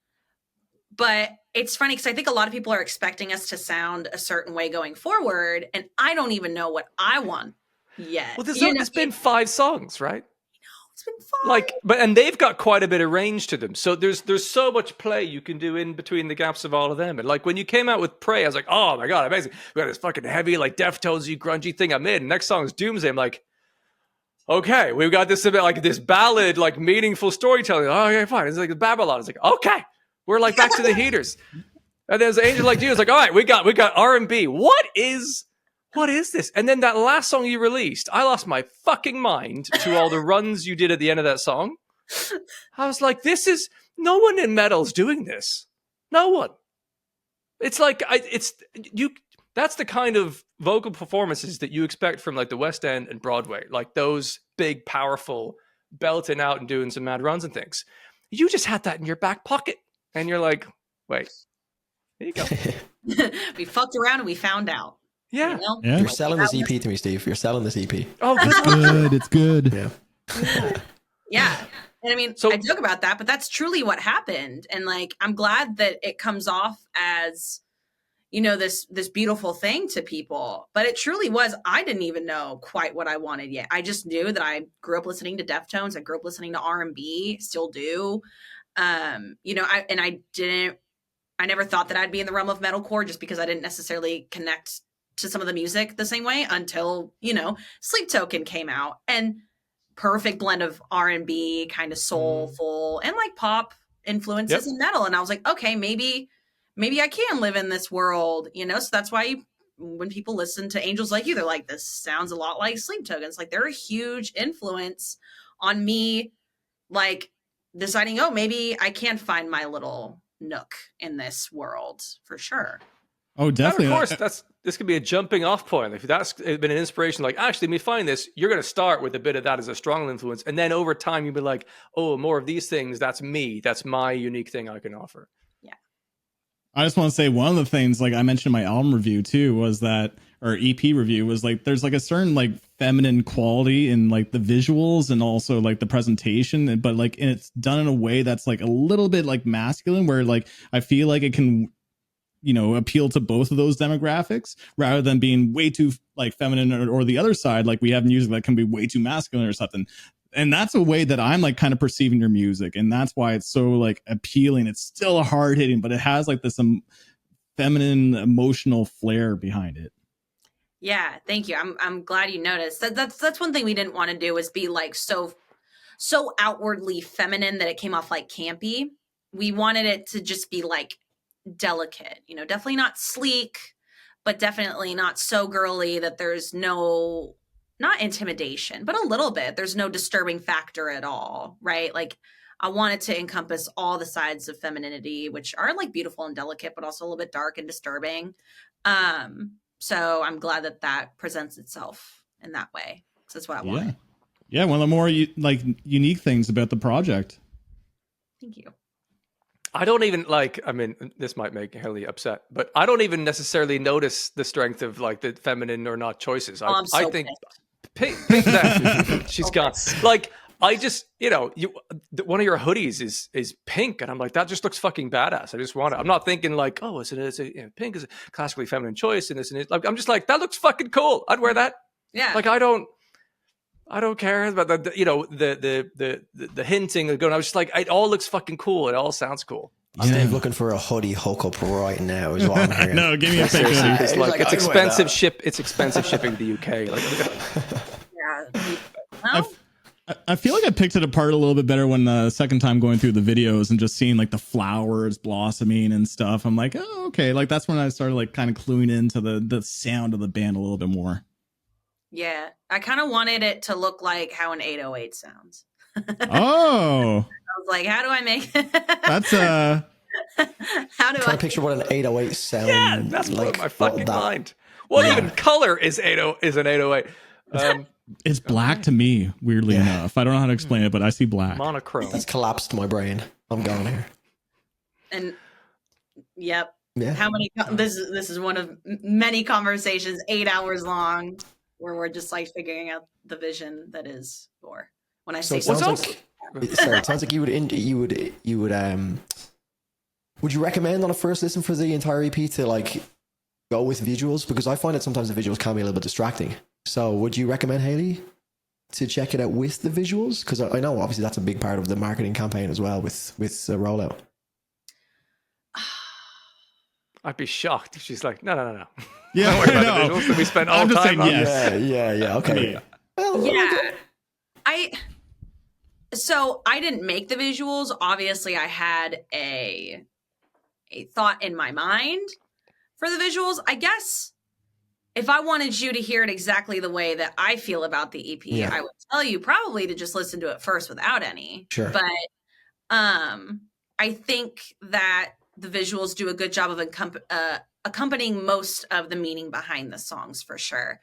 But it's funny because I think a lot of people are expecting us to sound a certain way going forward. And I don't even know what I want yet. Well, there's been 5 songs, right? It's been fun. Like, and they've got quite a bit of range to them. So there's so much play you can do in between the gaps of all of them. And like when you came out with Prey, I was like, oh my God, amazing. We got this fucking heavy, like Deftones-y, grungy thing I'm in. Next song is Doomsday. I'm like, okay, we've got this a bit like this ballad, like meaningful storytelling. Oh, okay, fine. It's like Babylon. It's like, okay, we're like back to the heaters. And there's Angel Like You. It's like, all right, we got R&B. What is this? And then that last song you released, I lost my fucking mind to all the runs you did at the end of that song. I was like, no one in metal's doing this. No one. It's like, that's the kind of vocal performances that you expect from like the West End and Broadway, like those big, powerful, belting out and doing some mad runs and things. You just had that in your back pocket. And you're like, wait, there you go. We fucked around and we found out. Yeah. You know? Yeah. You're selling this EP to me, Steve. You're selling this EP. Oh, It's good. It's good. Yeah. Yeah. And I mean, So- I joke about that, but that's truly what happened. And like, I'm glad that it comes off as, you know, this beautiful thing to people, but it truly was. I didn't even know quite what I wanted yet. I just knew that I grew up listening to Deftones. I grew up listening to R&B, still do. You know, I never thought that I'd be in the realm of metalcore just because I didn't necessarily connect to some of the music the same way until, you know, Sleep Token came out, and perfect blend of R&B, kind of soulful and like pop influences in metal. And I was like, okay, maybe I can live in this world, you know? So that's why when people listen to Angels Like You, they're like, this sounds a lot like Sleep Token. It's like, they're a huge influence on me, like deciding, oh, maybe I can find my little nook in this world for sure. Oh, definitely. And of course, this could be a jumping off point. If that's been an inspiration, like, actually, let me find this, you're going to start with a bit of that as a strong influence. And then over time, you'll be like, oh, more of these things. That's me. That's my unique thing I can offer. Yeah. I just want to say one of the things, like I mentioned in my album review too, was that, or EP review, was like, there's like a certain like feminine quality in like the visuals and also like the presentation, but like, and it's done in a way that's like a little bit like masculine, where like, I feel like it can, you know, appeal to both of those demographics rather than being way too like feminine or the other side. Like we have music that can be way too masculine or something. And that's a way that I'm like kind of perceiving your music. And that's why it's so like appealing. It's still hard hitting, but it has like this feminine emotional flair behind it. Yeah, thank you. I'm glad you noticed. That's one thing we didn't want to do, is be like so outwardly feminine that it came off like campy. We wanted it to just be like delicate, you know, definitely not sleek, but definitely not so girly that there's not intimidation, but a little bit. There's no disturbing factor at all, right? Like I wanted to encompass all the sides of femininity, which are like beautiful and delicate, but also a little bit dark and disturbing. So I'm glad that presents itself in that way. So that's what I wanted. Yeah. One of the more unique things about the project. Thank you. I don't even like, I mean, this might make Haley upset, but I don't even necessarily notice the strength of like the feminine or not choices. I'm so I think pink that she's gone. Like, I just, you know, one of your hoodies is pink, and I'm like, that just looks fucking badass. I just want it. I'm not thinking like, oh, pink is a classically feminine choice, and this and it. Like, I'm just like, that looks fucking cool. I'd wear that. Yeah. Like, I don't care about the you know, the hinting of going. I was just like, it all looks fucking cool. It all sounds cool. I'm looking for a hoodie hookup right now is what I'm hearing. No, give me a picture. It's like it's I'd wear expensive that. It's expensive shipping to the UK. Like, Yeah. Well, I feel like I picked it apart a little bit better when the second time going through the videos and just seeing like the flowers blossoming and stuff. I'm like, oh, okay. Like that's when I started like kind of cluing into the sound of the band a little bit more. yeah. I kind of wanted it to look like how an 808 sounds. Oh, I was like, how do I make that's how do Trying I to picture what an 808 sound yeah, that's like. what my fucking that. mind. What even color is an 808? it's black to me. Weirdly enough, I don't know how to explain it, but I see black. Monochrome. That's collapsed my brain. I'm gone here. and yep. Yeah. How many this is one of many conversations 8 hours long where we're just like figuring out the vision that is Gore. When I So say it sounds like would you recommend on a first listen for the entire EP to like go with visuals? Because I find that sometimes the visuals can be a little bit distracting. So would you recommend, Haley, to check it out with the visuals? Because I know obviously that's a big part of the marketing campaign as well with the rollout. I'd be shocked if she's like, no. Yeah, Don't worry about the visuals that we spent all I'm just time saying on. yes. Yeah. Okay. Well, Yeah. So I didn't make the visuals. Obviously, I had a thought in my mind for the visuals. I guess if I wanted you to hear it exactly the way that I feel about the EP, Yeah. I would tell you probably to just listen to it first without any. Sure. But I think that the visuals do a good job of accompanying most of the meaning behind the songs for sure.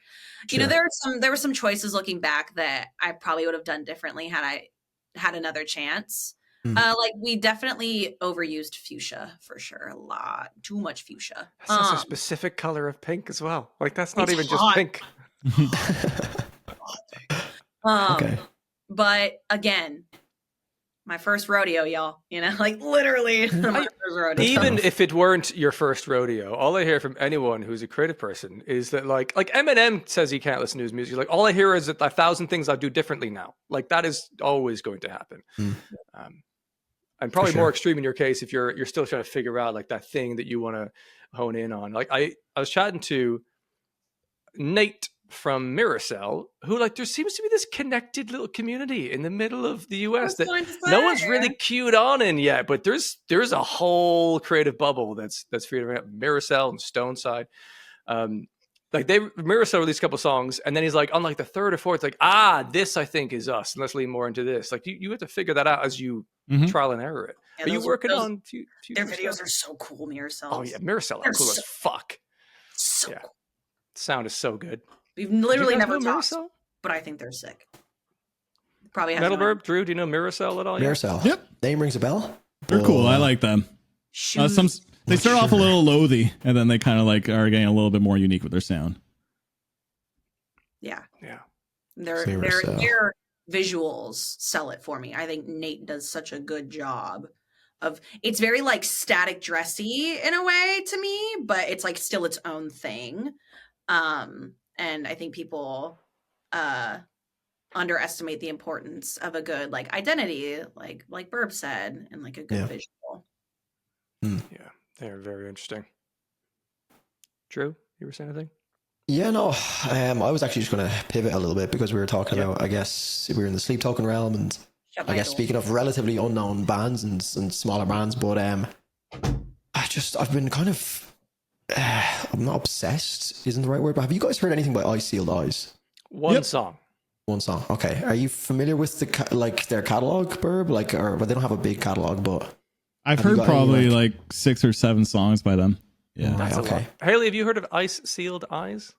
You know, there were some choices looking back that I probably would have done differently had I had another chance. Like we definitely overused fuchsia for sure. A lot, too much fuchsia. That's such a specific color of pink as well. Like that's not It's even hot. just pink. Okay. But again, my first rodeo, y'all. You know, like literally my first rodeo. Even if it weren't your first rodeo, all I hear from anyone who's a creative person is that like Eminem says he can't listen to his music. Like all I hear is that 1,000 things I'll do differently now. Like that is always going to happen. And probably more extreme in your case if you're still trying to figure out like that thing that you want to hone in on. Like I was chatting to Nate from Miracell, who like there seems to be this connected little community in the middle of the US that no one's really queued on in yet, but there's a whole creative bubble that's figuring out Miracell and Stoneside. Like Miracell released a couple songs, and then he's like, on like the third or fourth, like, this I think is us, and let's lean more into this. Like you have to figure that out as you trial and error it. Yeah, Are you working on their videos are so cool, Miracell. Oh yeah, Miracell are cool as fuck. So cool. Sound is so good. We've literally never talked, Miracell? but I think they're sick. Probably have Metalburb, Drew, do you know Miracell at all? Miracell. Yep. Name rings a bell. They're cool. I like them. They start off a little loathy, and then they kind of like are getting a little bit more unique with their sound. Yeah. Their visuals sell it for me. I think Nate does such a good job of it's very like static dressy in a way to me, but it's like still its own thing. And I think people underestimate the importance of a good like identity, like Burb said, and like a good visual. Yeah, they're very interesting. Drew, you were saying anything? Yeah, no. I was actually just going to pivot a little bit because we were talking about, I guess, we were in the sleep token realm, and I guess speaking of relatively unknown bands and smaller bands, but I've been kind of, I'm not obsessed, isn't the right word, but have you guys heard anything by Ice Sealed Eyes? One song. One song. Okay. Are you familiar with their catalog, Burb? Like, or well, they don't have a big catalog, but I've heard probably like 6 or 7 songs by them. Yeah. Right, okay. Haley, have you heard of Ice Sealed Eyes?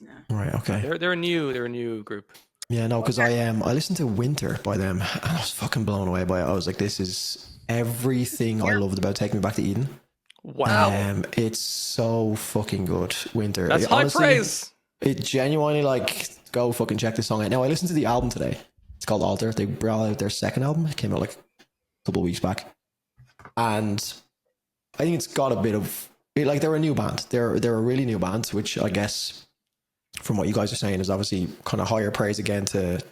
No. Right. Okay. They're a new group. Yeah, no, because I listened to Winter by them, and I was fucking blown away by it. I was like, this is everything I loved about Take Me Back to Eden. Wow. It's so fucking good. Winter. That's high praise. It genuinely, like, go fucking check this song out. Now, I listened to the album today. It's called Alter. They brought out their second album. It came out like a couple of weeks back. And I think it's got a bit of, like, they're a new band. They're a really new band, which I guess, from what you guys are saying, is obviously kind of higher praise again to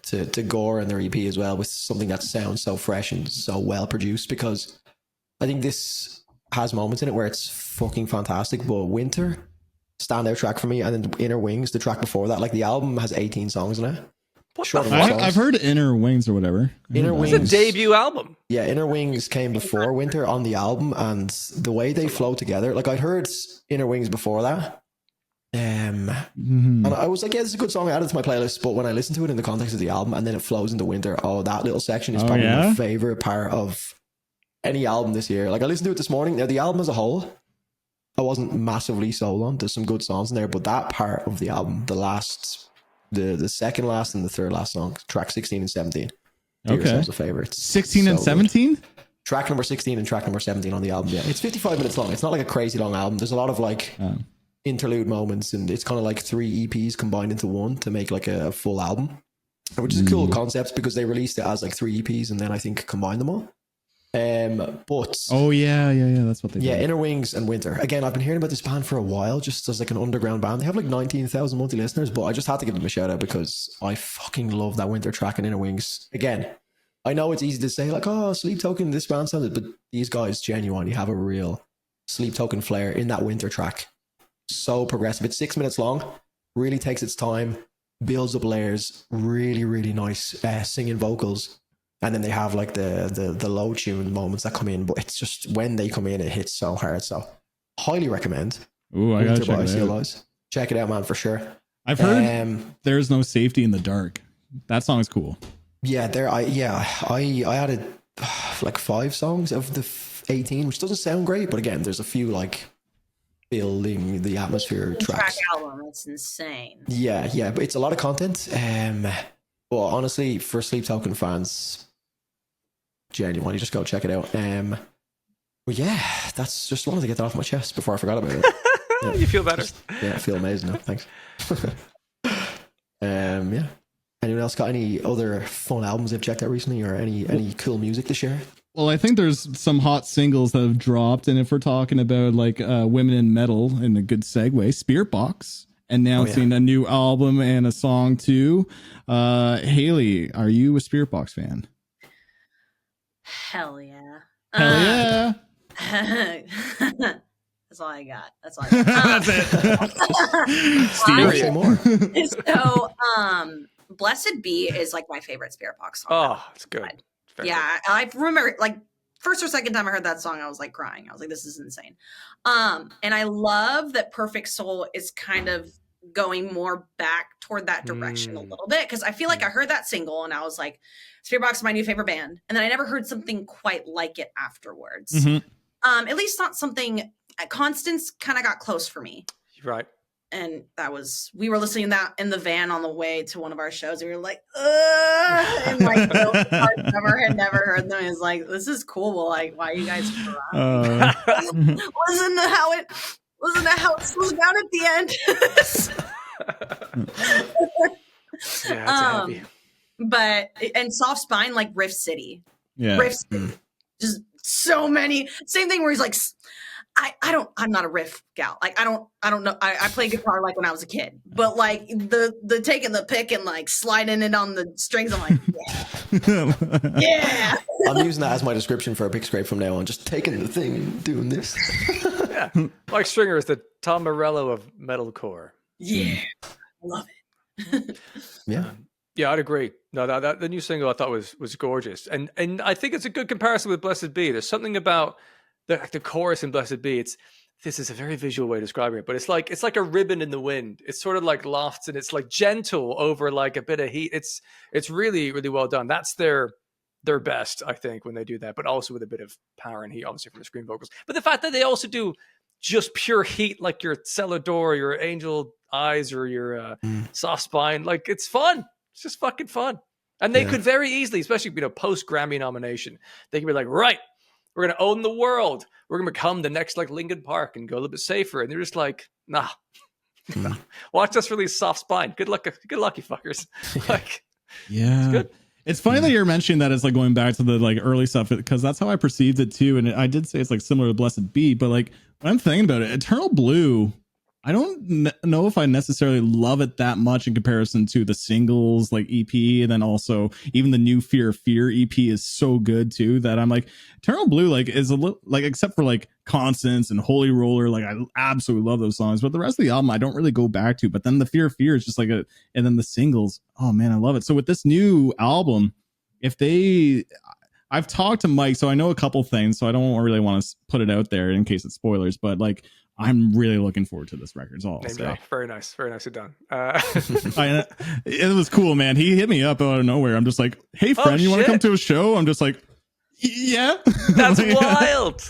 Gore and their EP as well, with something that sounds so fresh and so well produced, because I think this has moments in it where it's fucking fantastic. But Winter, standout track for me, and then Inner Wings, the track before that, like the album has 18 songs in it. I've heard Inner Wings or whatever. Inner Wings, it's a debut album. Yeah, Inner Wings came before Winter on the album, and the way they flow together, like I'd heard Inner Wings before that. And I was like, yeah, this is a good song. I added it to my playlist, but when I listened to it in the context of the album and then it flows into Winter, that little section is probably my favorite part of any album this year. Like I listened to it this morning. Now the album as a whole, I wasn't massively sold on. There's some good songs in there, but that part of the album, the second last and the third last song, track 16 and 17, do yourselves a favor. It's 16 and 17? Track number 16 and track number 17 on the album. Yeah, it's 55 minutes long. It's not like a crazy long album. There's a lot of like interlude moments, and it's kind of like 3 EPs combined into one to make like a full album, which is a cool concept because they released it as like 3 EPs and then I think combined them all. But Oh yeah, that's what they yeah, did. Inner Wings and Winter. Again, I've been hearing about this band for a while, just as like an underground band. They have like 19,000 monthly listeners, but I just had to give them a shout out because I fucking love that Winter track and Inner Wings. Again, I know it's easy to say like, oh, Sleep Token, this band sounded, but these guys genuinely have a real Sleep Token flair in that Winter track. So progressive. It's 6 minutes long, really takes its time, builds up layers, really, really nice singing vocals. And then they have like the low tune moments that come in, but it's just when they come in, it hits so hard. So highly recommend. Ooh, I gotta Winter by check it Seal out. Eyes. Check it out, man, for sure. I've heard There's No Safety in the Dark. That song is cool. Yeah, I added like 5 songs of the 18, which doesn't sound great, but again, there's a few like building the atmosphere tracks. Track album, that's insane. Yeah, but it's a lot of content. Well, honestly, for Sleep Token fans, genuinely, just go check it out. But yeah, that's just wanted to get that off my chest before I forgot about it. Yeah. You feel better? Yeah, I feel amazing now. Thanks. Yeah. Anyone else got any other fun albums they've checked out recently, or any cool music to share? Well, I think there's some hot singles that have dropped, and if we're talking about like women in metal, and a good segue, Spiritbox announcing a new album and a song too. Haley, are you a Spiritbox fan? Hell yeah. Hell yeah. That's all I got. That's all I got. Steve, Say more. So, Blessed Be is like my favorite Spiritbox song. Oh, it's good. Very Yeah, I remember like first or second time I heard that song, I was like crying. I was like, this is insane. And I love that Perfect Soul is kind of going more back toward that direction a little bit, because I feel like I heard that single and I was like, Spiritbox is my new favorite band, and then I never heard something quite like it afterwards. At least not something. Constance kind of got close for me, Right. and that was, we were listening to that in the van on the way to one of our shows. We were like, and like had never heard them. It's like, this is cool. Well, like, why are you guys crying? Listen to how it slows down at the end. Yeah, it's heavy. But and Soft Spine, like Riff City. Yeah. Riff City. Just so many. Same thing where he's like, I'm not a riff gal. Like I don't know. I played guitar like when I was a kid, but like the taking the pick and like sliding it on the strings, I'm like, yeah. I'm using that as my description for a pick scrape from now on. Just taking the thing and doing this. Yeah. Mike Stringer is the Tom Morello of metalcore. Yeah. Love it. Yeah. Yeah, I'd agree. No, that the new single I thought was gorgeous, and I think it's a good comparison with Blessed Be. There's something about the chorus in Blessed Be. This is a very visual way of describing it, but it's like a ribbon in the wind. It's sort of like lofts, and it's like gentle over like a bit of heat. It's really, really well done. That's their best, I think, when they do that, but also with a bit of power and heat, obviously from the scream vocals. But the fact that they also do just pure heat, like your Cellar Door, your Angel Eyes, or your Soft Spine, like it's fun. It's just fucking fun. And they could very easily, especially post Grammy nomination, they could be like, right, we're going to own the world. We're going to become the next like Linkin Park and go a little bit safer. And they're just like, nah. Watch us release Soft Spine. Good luck, you fuckers. Like, yeah. It's good. It's funny that you're mentioning that it's like going back to the like early stuff, because that's how I perceived it too. And I did say it's like similar to Blessed Be, but like when I'm thinking about it, Eternal Blue, I don't know if I necessarily love it that much in comparison to the singles like EP, and then also even the new Fear of Fear EP is so good too that I'm like, Eternal Blue like is a little like, except for like Constance and Holy Roller, like I absolutely love those songs, but the rest of the album I don't really go back to. But then the Fear of Fear is just like and then the singles, oh man, I love it. So with this new album, I've talked to Mike, so I know a couple things, so I don't really want to put it out there in case it's spoilers, but like I'm really looking forward to this record. All very nice, very nicely done. It was cool, man. He hit me up out of nowhere. I'm just like, hey friend, you want to come to a show? I'm just like, yeah. That's wild.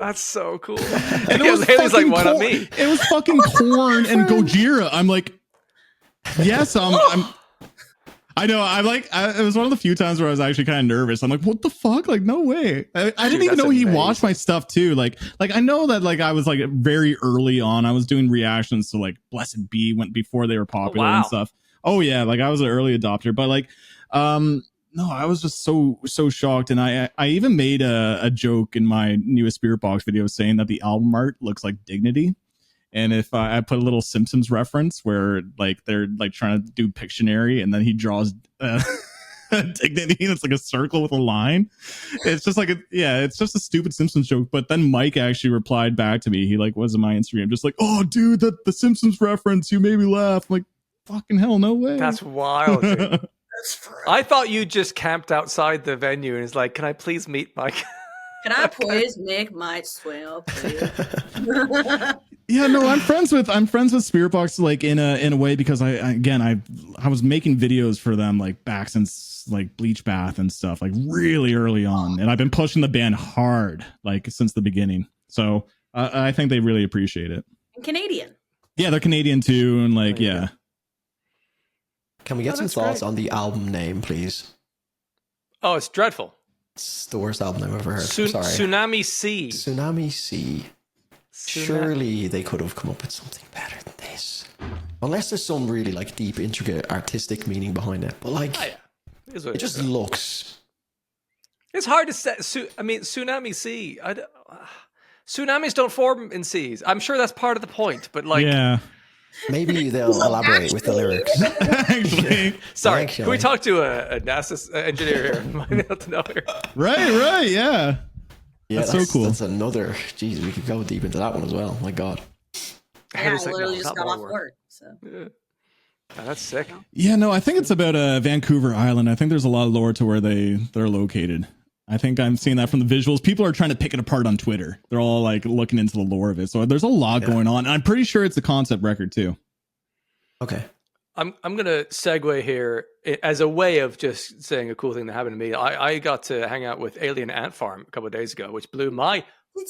That's so cool. And it was Haley's like, why not me? It was fucking Korn and Gojira. I'm like, yes, I know. It was one of the few times where I was actually kind of nervous. I'm like, what the fuck? Like, no way. I didn't even know he watched my stuff too. Like I know that like I was like very early on. I was doing reactions to like Blessed Be went before they were popular and stuff. Oh yeah, like I was an early adopter. But like, No, I was just so shocked, and I even made a joke in my newest Spiritbox video saying that the album art looks like Dignity, and if I put a little Simpsons reference where like they're like trying to do Pictionary, and then he draws Dignity, and it's like a circle with a line. It's just like it's just a stupid Simpsons joke. But then Mike actually replied back to me. He like was in my Instagram, just like, "Oh, dude, the Simpsons reference, you made me laugh." I'm like, fucking hell, no way. That's wild, dude. I thought you just camped outside the venue and is like, "Can I please meet Mike?" Can I please make my swell, please? Yeah, no, I'm friends with Spiritbox like in a way because I was making videos for them like back since like Bleach Bath and stuff like really early on, and I've been pushing the band hard like since the beginning. So I think they really appreciate it. And Canadian. Yeah, they're Canadian too, and like yeah. Can we get some thoughts on the album name, please? Oh, it's dreadful. It's the worst album I've ever heard. Sorry. Tsunami Sea. Tsunami Sea. Surely they could have come up with something better than this. Unless there's some really like deep, intricate, artistic meaning behind it. But like, it just looks. It's hard to say. I mean, Tsunami Sea. Tsunamis don't form in seas. I'm sure that's part of the point, but like, yeah. Maybe they'll elaborate with the lyrics. Actually, sorry. Can we talk to a NASA engineer here? Might be able to know here. Right, yeah. Yeah, that's so cool. That's another. Jeez, we could go deep into that one as well. My God. Yeah, I literally just got off work. So. Yeah. Oh, that's sick. Yeah, no, I think it's about Vancouver Island. I think there's a lot of lore to where they're located. I think I'm seeing that from the visuals. People are trying to pick it apart on Twitter. They're all like looking into the lore of it. So there's a lot going on. I'm pretty sure it's a concept record too. Okay. I'm gonna segue here as a way of just saying a cool thing that happened to me. I got to hang out with Alien Ant Farm a couple of days ago, which blew my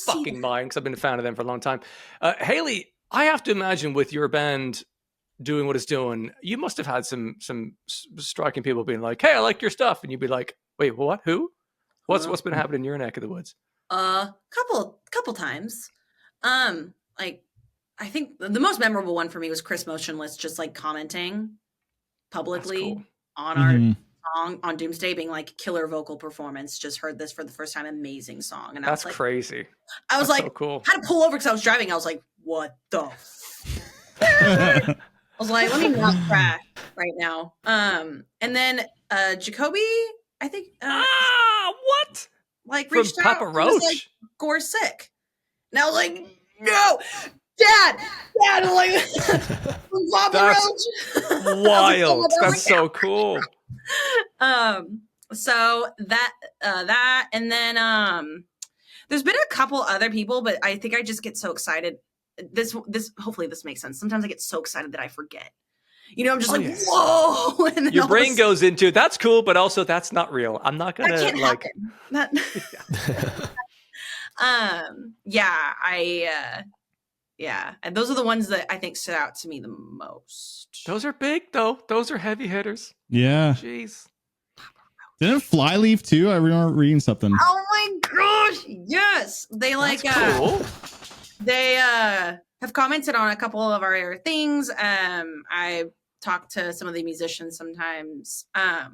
fucking mind because I've been a fan of them for a long time. Haley, I have to imagine with your band doing what it's doing, you must have had some striking people being like, "Hey, I like your stuff," and you'd be like, "Wait, what? Who? What's been happening in your neck of the woods?" Couple times. Like I think the most memorable one for me was Chris Motionless just like commenting publicly on our song on Doomsday, being like, "Killer vocal performance. Just heard this for the first time. Amazing song." And that's I was like, crazy. I was like, so cool. I had to pull over because I was driving. I was like, "What the?" I was like, "Let me not crash right now." And then Jacoby, I think. What? Like from reached Papa out, Roach? was like, "Gore's sick." And I was like, "No, Dad!" I'm like, from Papa That's Roach. wild. That's so cool. So that, and then there's been a couple other people, but I think I just get so excited. This hopefully this makes sense. Sometimes I get so excited that I forget. You know, I'm just whoa. And then your brain goes into that's cool, but also that's not real. I'm not gonna that can't like. Happen. Yeah, and those are the ones that I think stood out to me the most. Those are big though. Those are heavy hitters. Yeah. Jeez. Didn't Flyleaf too? I remember reading something. Oh my gosh! Yes, they like. Cool. They have commented on a couple of our things. I talk to some of the musicians sometimes. Wow.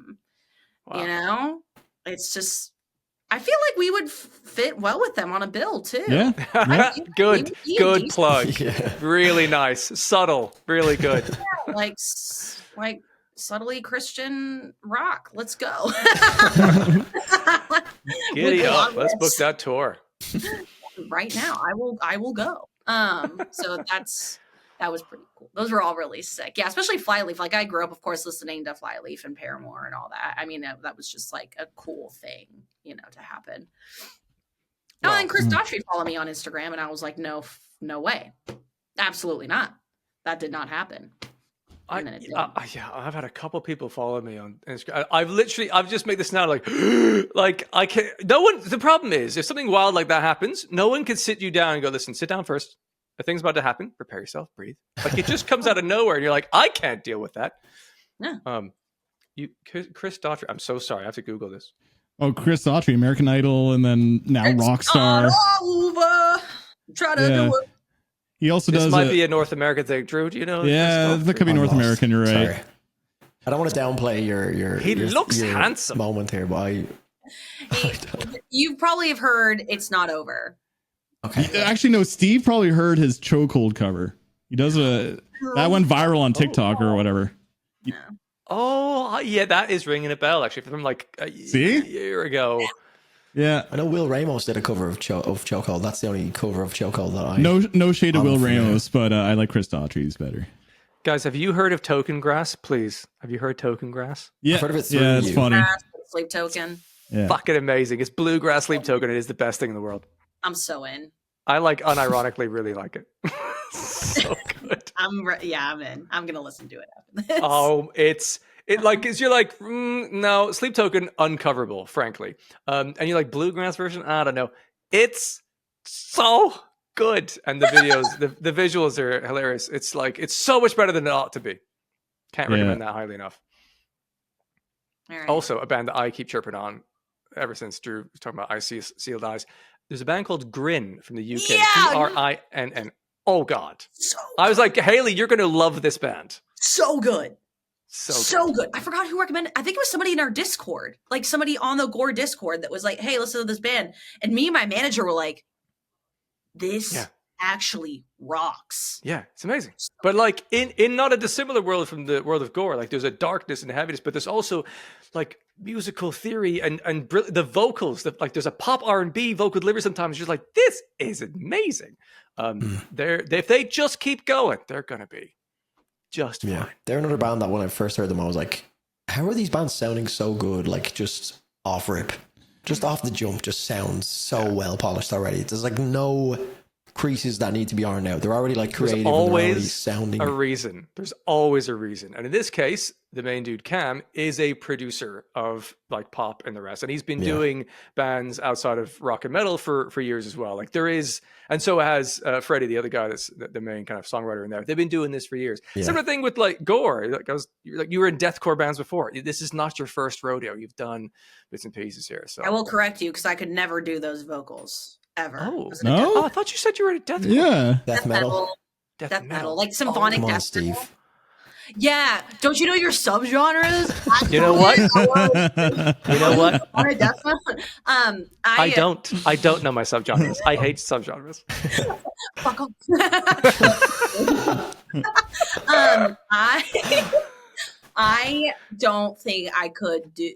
You know, it's just I feel like we would fit well with them on a bill too. Yeah. Good plug. Yeah. Really nice, subtle, really good. Yeah, like subtly Christian rock. Let's go. Giddy up. Let's book that tour right now. I will go. So that was pretty cool. Those were all really sick. Yeah, especially Flyleaf. Like I grew up, of course, listening to Flyleaf and Paramore and all that. I mean, that was just like a cool thing, you know, to happen. Oh, and Chris Daughtry followed me on Instagram, and I was like, no way, absolutely not. That did not happen. I've had a couple people follow me on Instagram. I've just made this now like I can't. No one. The problem is, if something wild like that happens, no one can sit you down and go, "Listen, sit down first. A thing's about to happen. Prepare yourself. Breathe." Like it just comes out of nowhere, and you're like, "I can't deal with that." Yeah. Chris Daughtry. I'm so sorry. I have to Google this. Oh, Chris Daughtry, American Idol, and then now Rockstar. Try to do it. He also this does. Might be a North American thing, Drew. Do you know? Yeah, that could be North American. You're right. I don't want to downplay your He looks handsome. moment here, but You probably have heard "It's Not Over." okay. Actually, no. Steve probably heard his chokehold cover. He does that went viral on TikTok or whatever. Oh, yeah, that is ringing a bell, actually, from like a year ago. Yeah. I know Will Ramos did a cover of Chokehold. That's the only cover of Chokehold that I No shade of Will unfamiliar. Ramos, but I like Chris Daughtry's better. Guys, have you heard of Token Grass? Please. Have you heard Token Grass? Yeah. I've heard of it through Yeah, it's you. funny. Sleep Token. Yeah. Fucking amazing. It's bluegrass sleep token. It is the best thing in the world. I'm so in. I like unironically really like it. So good. I'm in. I'm gonna listen to it after this. Oh, you're like, no, sleep token uncoverable, frankly. And you're like bluegrass version. I don't know. It's so good, and the videos, the visuals are hilarious. It's like it's so much better than it ought to be. Can't recommend that highly enough. All right. Also, a band that I keep chirping on ever since Drew was talking about I See Sealed Eyes. There's a band called Grinn from the UK. Yeah! Grinn. Oh, God. So I was like, Haley, you're going to love this band. so good. So So good. I forgot who recommended. I think it was somebody in our Discord, like somebody on the Gore Discord that was like, "Hey, listen to this band." And me and my manager were like, "This actually rocks." Yeah, it's amazing. But like in not a dissimilar world from the world of Gore, like there's a darkness and heaviness, but there's also like musical theory and the vocals. That like there's a pop R&B vocal delivery sometimes. You're just like, this is amazing. If they just keep going, they're gonna be just fine. Yeah, they're another band that when I first heard them, I was like, how are these bands sounding so good? Like just off rip, just off the jump, just sounds so well polished already. There's like no creases that need to be ironed out. They're already like creative. There's always and already sounding a reason. There's always a reason. And in this case, the main dude, Cam, is a producer of like pop and the rest. And he's been doing bands outside of rock and metal for years as well. Like there is, and so has Freddie, the other guy that's the main kind of songwriter in there. They've been doing this for years. Yeah. Similar thing with like Gore. You were in deathcore bands before. This is not your first rodeo. You've done bits and pieces here. So I will correct you because I could never do those vocals ever. Oh, no? Oh, I thought you said you were in deathcore. Yeah. death metal. Death metal, like symphonic Come on, death Steve. metal. Yeah, don't you know your subgenres? You know what? You know what? Symphonic death metal. I don't know my subgenres. I hate subgenres. Fuck off. I don't think I could do.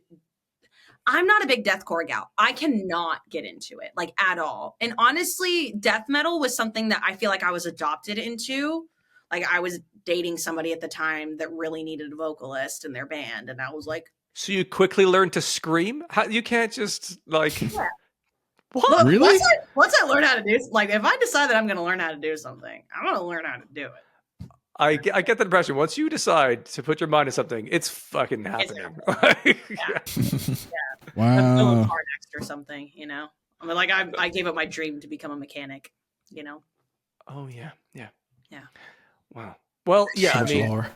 I'm not a big deathcore gal. I cannot get into it, like at all. And honestly, death metal was something that I feel like I was adopted into. Like I was dating somebody at the time that really needed a vocalist in their band, and I was like, So you quickly learned to scream? You can't just like what? look, Really? Once I learn how to do, like if I decide that I'm going to learn how to do something, I'm going to learn how to do it. I get the impression once you decide to put your mind to something, it's fucking happening. I'm still a Wow. car next or something, you know. I mean, like I gave up my dream to become a mechanic, you know. Oh yeah. Wow. Well, So much lore.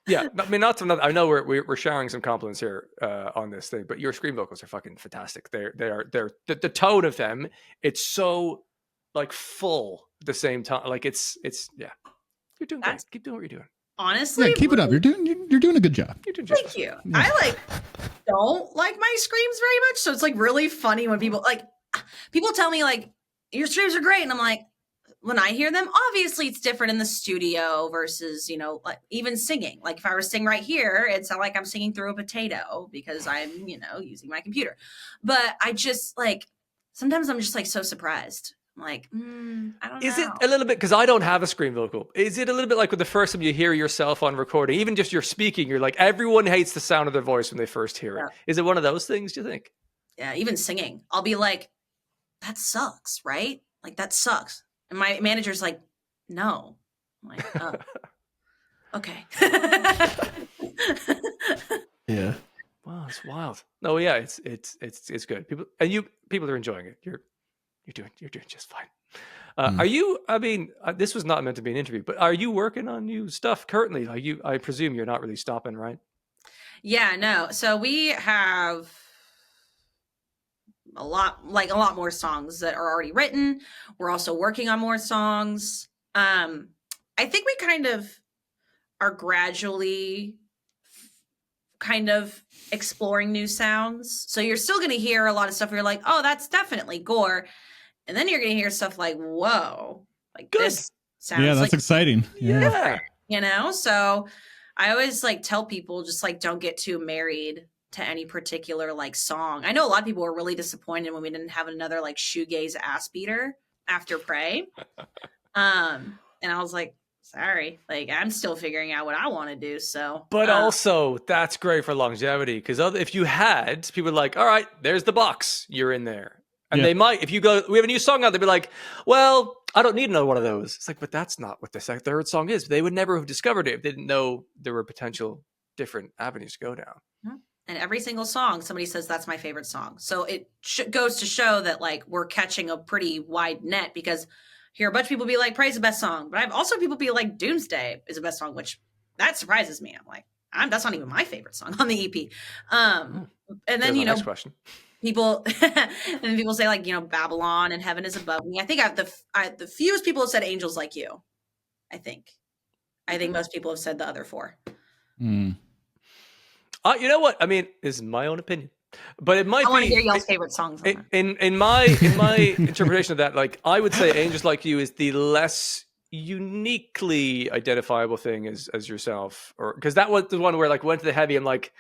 Yeah. I mean, I know we're sharing some compliments here on this thing, but your scream vocals are fucking fantastic. They're the tone of them. It's so like full at the same time. Like it's yeah. You're doing great. Keep doing what you're doing. Honestly, Yeah, keep it up. You're doing a good job. You're doing just thank you. I don't like my screams very much, so it's like really funny when people tell me like your screams are great, and I'm like, when I hear them, obviously it's different in the studio versus, you know, like even singing. Like if I were to sing right here, it's not like I'm singing through a potato because I'm, you know, using my computer. But I just like sometimes I'm just like so surprised. I'm like, I don't know. Is it a little bit, because I don't have a scream vocal, is it a little bit like with the first time you hear yourself on recording, even just you're speaking, you're like, everyone hates the sound of their voice when they first hear it. Is it one of those things, do you think? Yeah, even singing. I'll be like, that sucks, right? Like that sucks. And my manager's like, no. I'm like, oh. Okay. Yeah. Wow, it's wild. No, yeah, it's good. People are enjoying it. You're doing just fine. Are you? I mean, this was not meant to be an interview, but are you working on new stuff currently? I presume you're not really stopping, right? Yeah, no. So we have a lot more songs that are already written. We're also working on more songs. I think we kind of are gradually kind of exploring new sounds. So you're still going to hear a lot of stuff where you're like, oh, that's definitely Gore. And then you're going to hear stuff like, whoa, like Good. this sounds Yeah, that's like exciting. Yeah. you know? So I always like tell people just like don't get too married to any particular like song. I know a lot of people were really disappointed when we didn't have another like shoegaze ass beater after Prey. And I was like, sorry, like I'm still figuring out what I want to do. So, But also, that's great for longevity because if you had people like, all right, there's the box, you're in there. And Yeah. they might, if you go, we have a new song out, they'd be like, well, I don't need another one of those. It's like, but that's not what the third song is. They would never have discovered it if they didn't know there were potential different avenues to go down. and every single song, somebody says that's my favorite song. So it goes to show that like we're catching a pretty wide net because here a bunch of people be like, Pray's the best song. But I've also people be like, Doomsday is the best song, which that surprises me. I'm like, that's not even my favorite song on the EP. And then, There's you my know, next question. people and then people say like, you know, Babylon and Heaven is Above Me. I think the fewest people have said Angels Like You. I think most people have said the other four. Mm. You know what? I mean, this is my own opinion, but it might I want be to hear y'all's favorite songs. On in my interpretation of that. Like, I would say Angels Like You is the less uniquely identifiable thing as yourself, or because that was the one where like went to the heavy. I'm like,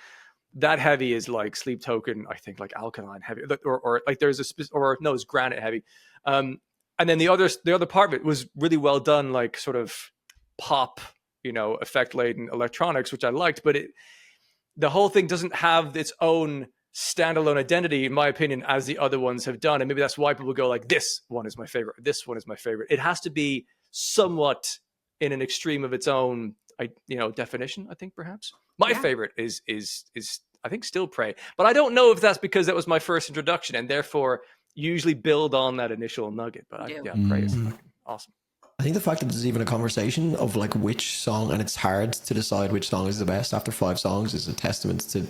that heavy is like Sleep Token, I think, like Alkaline heavy, or like there's it's Granite heavy. And then the other part of it was really well done, like sort of pop, you know, effect laden electronics, which I liked, but the whole thing doesn't have its own standalone identity, in my opinion, as the other ones have done. And maybe that's why people go like, this one is my favorite, this one is my favorite. It has to be somewhat in an extreme of its own, definition, I think, perhaps. My favorite is I think still Prey, but I don't know if that's because that was my first introduction and therefore usually build on that initial nugget. But Prey is fucking awesome. I think the fact that there's even a conversation of like which song, and it's hard to decide which song is the best after 5 songs, is a testament to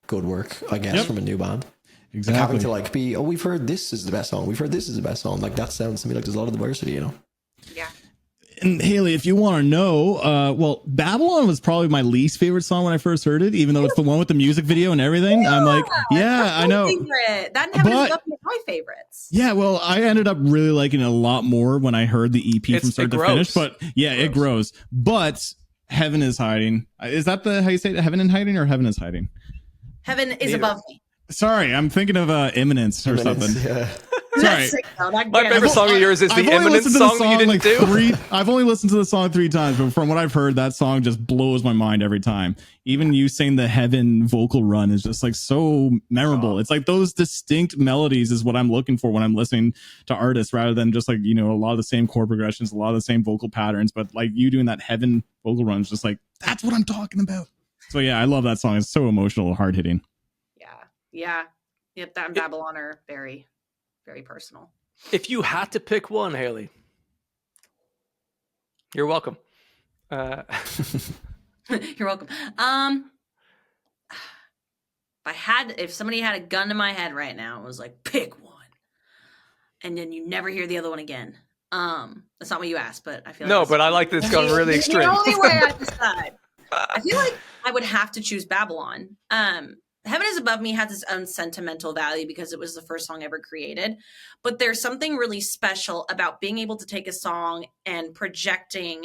good work, I guess, from a new band. Exactly. Like having to like be, we've heard this is the best song, we've heard this is the best song. Like that sounds to me like there's a lot of diversity, you know? Yeah. And Haley, if you want to know, well, Babylon was probably my least favorite song when I first heard it, even though it's the one with the music video and everything. I'm like, I know. Favorite. That and Heaven is Above Me are my favorites. Yeah, well, I ended up really liking it a lot more when I heard the EP from start to finish. But yeah, it grows. But Heaven is Hiding. Is that how you say it? Heaven in Hiding or Heaven is Hiding? Heaven is Above Me. Sorry, I'm thinking of Imminence or something. Yeah. Sorry. My favorite song of yours is the Imminence song that you didn't do. I've only listened to the song 3 times, but from what I've heard, that song just blows my mind every time. Even you saying the Heaven vocal run is just like so memorable. It's like those distinct melodies is what I'm looking for when I'm listening to artists, rather than just like, you know, a lot of the same chord progressions, a lot of the same vocal patterns. But like you doing that Heaven vocal run is just like, that's what I'm talking about. So yeah, I love that song. It's so emotional, hard hitting. Yeah. Yep, that and Babylon are very, very personal. If you had to pick one, Haley, you're welcome. You're welcome. If somebody had a gun to my head right now, it was like, pick one, and then you never hear the other one again. That's not what you asked, but I feel like but I like that it's gone really extreme. The only way I decide. I feel like I would have to choose Babylon. Heaven is Above Me has its own sentimental value because it was the first song ever created. But there's something really special about being able to take a song and projecting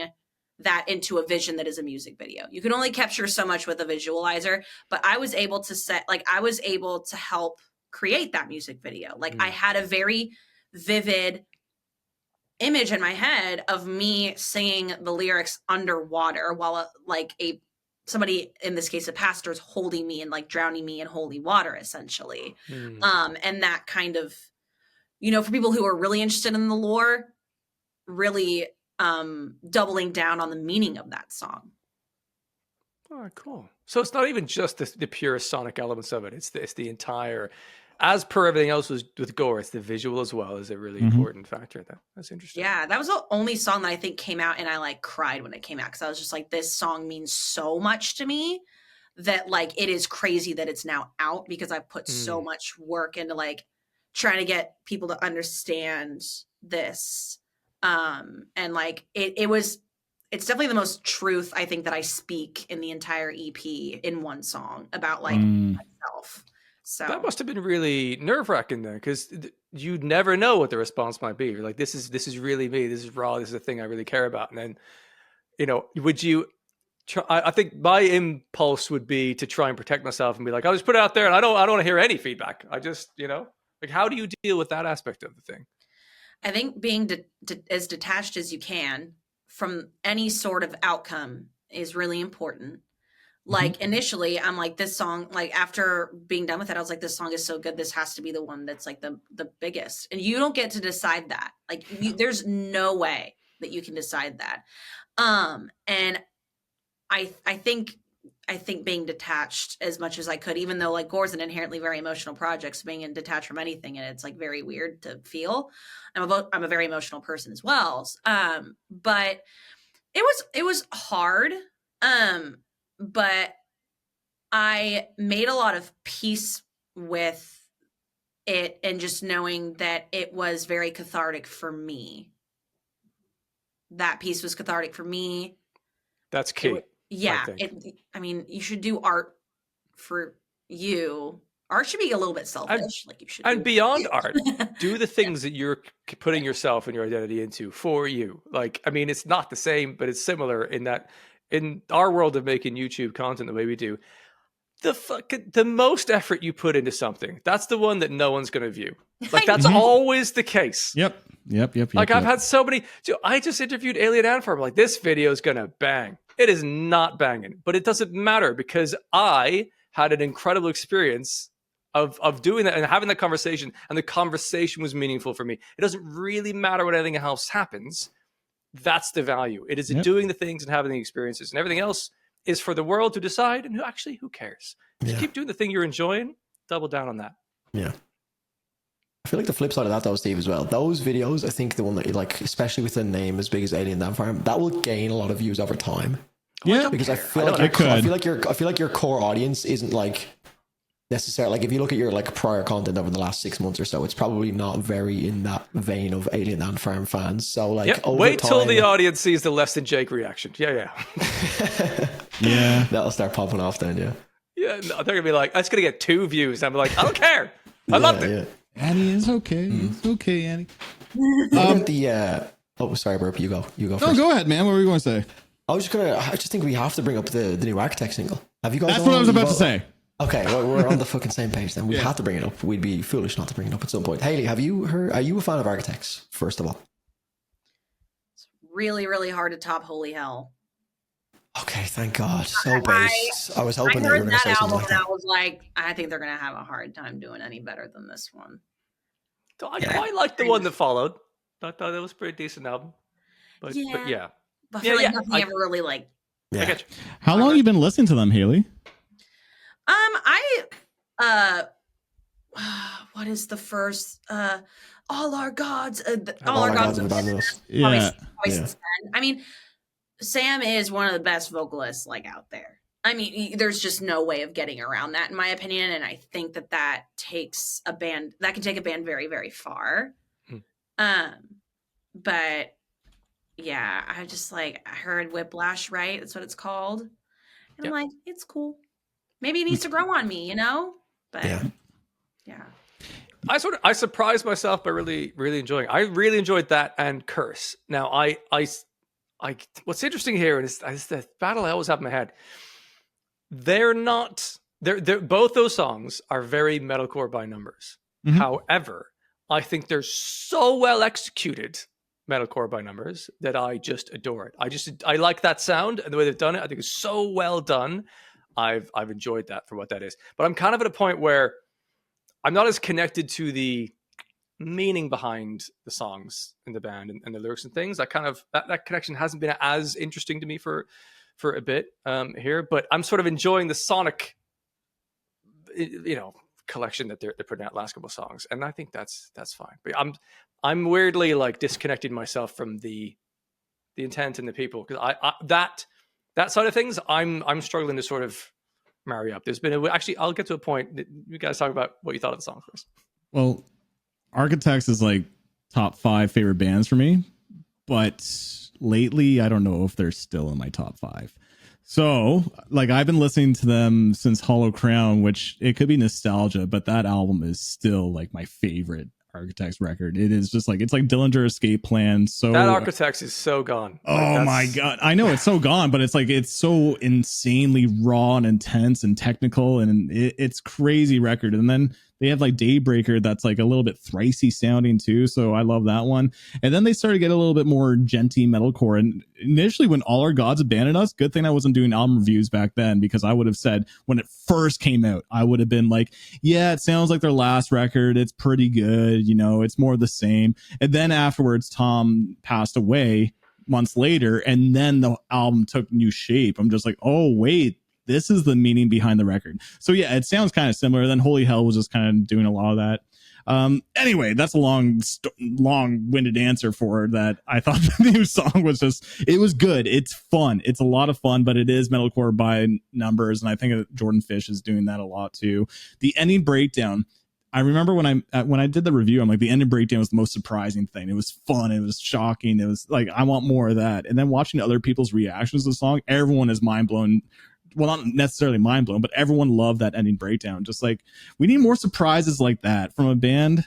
that into a vision that is a music video. You can only capture so much with a visualizer, but I was able to help create that music video. Like I had a very vivid image in my head of me singing the lyrics underwater while somebody, in this case, a pastor, is holding me and like drowning me in holy water, essentially. And that kind of, you know, for people who are really interested in the lore, really doubling down on the meaning of that song. Oh, cool. So it's not even just the pure sonic elements of it. It's the entire, as per everything else was with Gore, it's the visual as well is a really important factor. That's interesting. Yeah, that was the only song that I think came out and I like cried when it came out because I was just like, this song means so much to me that like it is crazy that it's now out because I put so much work into like trying to get people to understand this. And like it was it's definitely the most truth I think that I speak in the entire EP in one song about like myself. So that must have been really nerve-wracking then, because you'd never know what the response might be. You're like, this is really me. This is raw. This is the thing I really care about. And then, would you try? I think my impulse would be to try and protect myself and be like, I'll just put it out there, and I don't want to hear any feedback. I just, like, how do you deal with that aspect of the thing? I think being as detached as you can from any sort of outcome is really important. Like initially I'm like, this song, like after being done with it, I was like, this song is so good. This has to be the one that's like the biggest. And you don't get to decide that. Like there's no way that you can decide that. And I think being detached as much as I could, even though like Gore's an inherently very emotional project, so being detached from anything, and it's like very weird to feel. I'm a very emotional person as well. But it was hard. But I made a lot of peace with it, and just knowing that it was very cathartic for me. That piece was cathartic for me. That's key. Yeah. I mean, you should do art for you. Art should be a little bit selfish. Like you should. And beyond art, do the things that you're putting yourself and your identity into for you. Like, I mean, it's not the same, but it's similar in that in our world of making YouTube content the way we do, the most effort you put into something, that's the one that no one's going to view. Like that's always the case. Yep. Like I've had so many. I just interviewed Alien Ant Farm. Like this video is going to bang. It is not banging, but it doesn't matter because I had an incredible experience of doing that and having that conversation, and the conversation was meaningful for me. It doesn't really matter what anything else happens. That's the value. It is doing the things and having the experiences, and everything else is for the world to decide. And who cares? Just keep doing the thing you're enjoying. Double down on that. Yeah. I feel like the flip side of that though, Steve, as well. Those videos, I think the one that you like, especially with a name as big as Alien Ant Farm, that will gain a lot of views over time. Yeah, because I feel like your core audience isn't like necessarily like if you look at your like prior content over the last 6 months or so, it's probably not very in that vein of Alien Ant Farm fans. So like, wait till the audience sees the Less Than Jake reaction. Yeah. That'll start popping off then. Yeah, no, they're gonna be like, it's gonna get 2 views. I'm like, I don't care. I loved it. Yeah. Annie, it's okay. It's okay, Annie. Sorry, Burp. You go. No, go ahead, man. What were you going to say? I just think we have to bring up the new Architect single. Have you guys? That's what I was about to say. Okay, well, we're on the fucking same page then. We have to bring it up. We'd be foolish not to bring it up at some point. Haley, are you a fan of Architects, first of all? It's really, really hard to top Holy Hell. Okay, thank God. So based. I was hoping that you were going to say something like that. I was like, I think they're going to have a hard time doing any better than this one. So I quite liked the one that followed. I thought it was a pretty decent album. But yeah. But I feel like nothing ever really like. I get you. How long have you been listening to them, Haley? What is the first? All Our Gods. All Our Gods have abandoned us. Yeah. I mean, Sam is one of the best vocalists like out there. I mean, there's just no way of getting around that, in my opinion. And I think that takes a band that can take a band very, very far. But yeah, I just like, I heard Whiplash, right? That's what it's called. And I'm like, it's cool. Maybe it needs to grow on me, But yeah. I surprised myself by really, really enjoying. I really enjoyed that and Curse. Now, I what's interesting here is the battle I always have in my head. They're both those songs are very metalcore by numbers. Mm-hmm. However, I think they're so well executed metalcore by numbers that I just adore it. I like that sound and the way they've done it. I think it's so well done. I've enjoyed that for what that is. But I'm kind of at a point where I'm not as connected to the meaning behind the songs in the band and the lyrics and things. That connection hasn't been as interesting to me for a bit here. But I'm sort of enjoying the sonic, collection that they're putting out last couple of songs, and I think that's fine. But I'm weirdly like disconnecting myself from the intent and the people, because I that side of things I'm struggling to sort of marry up. There's been actually I'll get to a point that you guys talk about what you thought of the song first. Well, Architects is like top 5 favorite bands for me, but lately, I don't know if they're still in my top 5. So, like, I've been listening to them since Hollow Crown, which it could be nostalgia, but that album is still like my favorite Architects record. It is just like, it's like Dillinger Escape Plan. So that Architects is so gone. Oh my God. I know it's so gone, but it's like, it's so insanely raw and intense and technical, and it's crazy record. And then they have like Daybreaker that's like a little bit thricey sounding too. So I love that one. And then they started to get a little bit more genty metalcore. And initially when All Our Gods abandoned us, good thing I wasn't doing album reviews back then, because I would have said when it first came out, I would have been like, yeah, it sounds like their last record. It's pretty good. You know, it's more the same. And then afterwards, Tom passed away months later, and then the album took new shape. I'm just like, oh, wait. This is the meaning behind the record. So yeah, it sounds kind of similar. Then Holy Hell was just kind of doing a lot of that. Anyway, that's a long-winded answer for that. I thought the new song was just, it was good. It's fun. It's a lot of fun, but it is metalcore by numbers. And I think Jordan Fish is doing that a lot too. The ending breakdown, I remember when I did the review, I'm like, the ending breakdown was the most surprising thing. It was fun. It was shocking. It was like, I want more of that. And then watching other people's reactions to the song, everyone is mind blown. Well, not necessarily mind blown, but everyone loved that ending breakdown. Just like, we need more surprises like that from a band.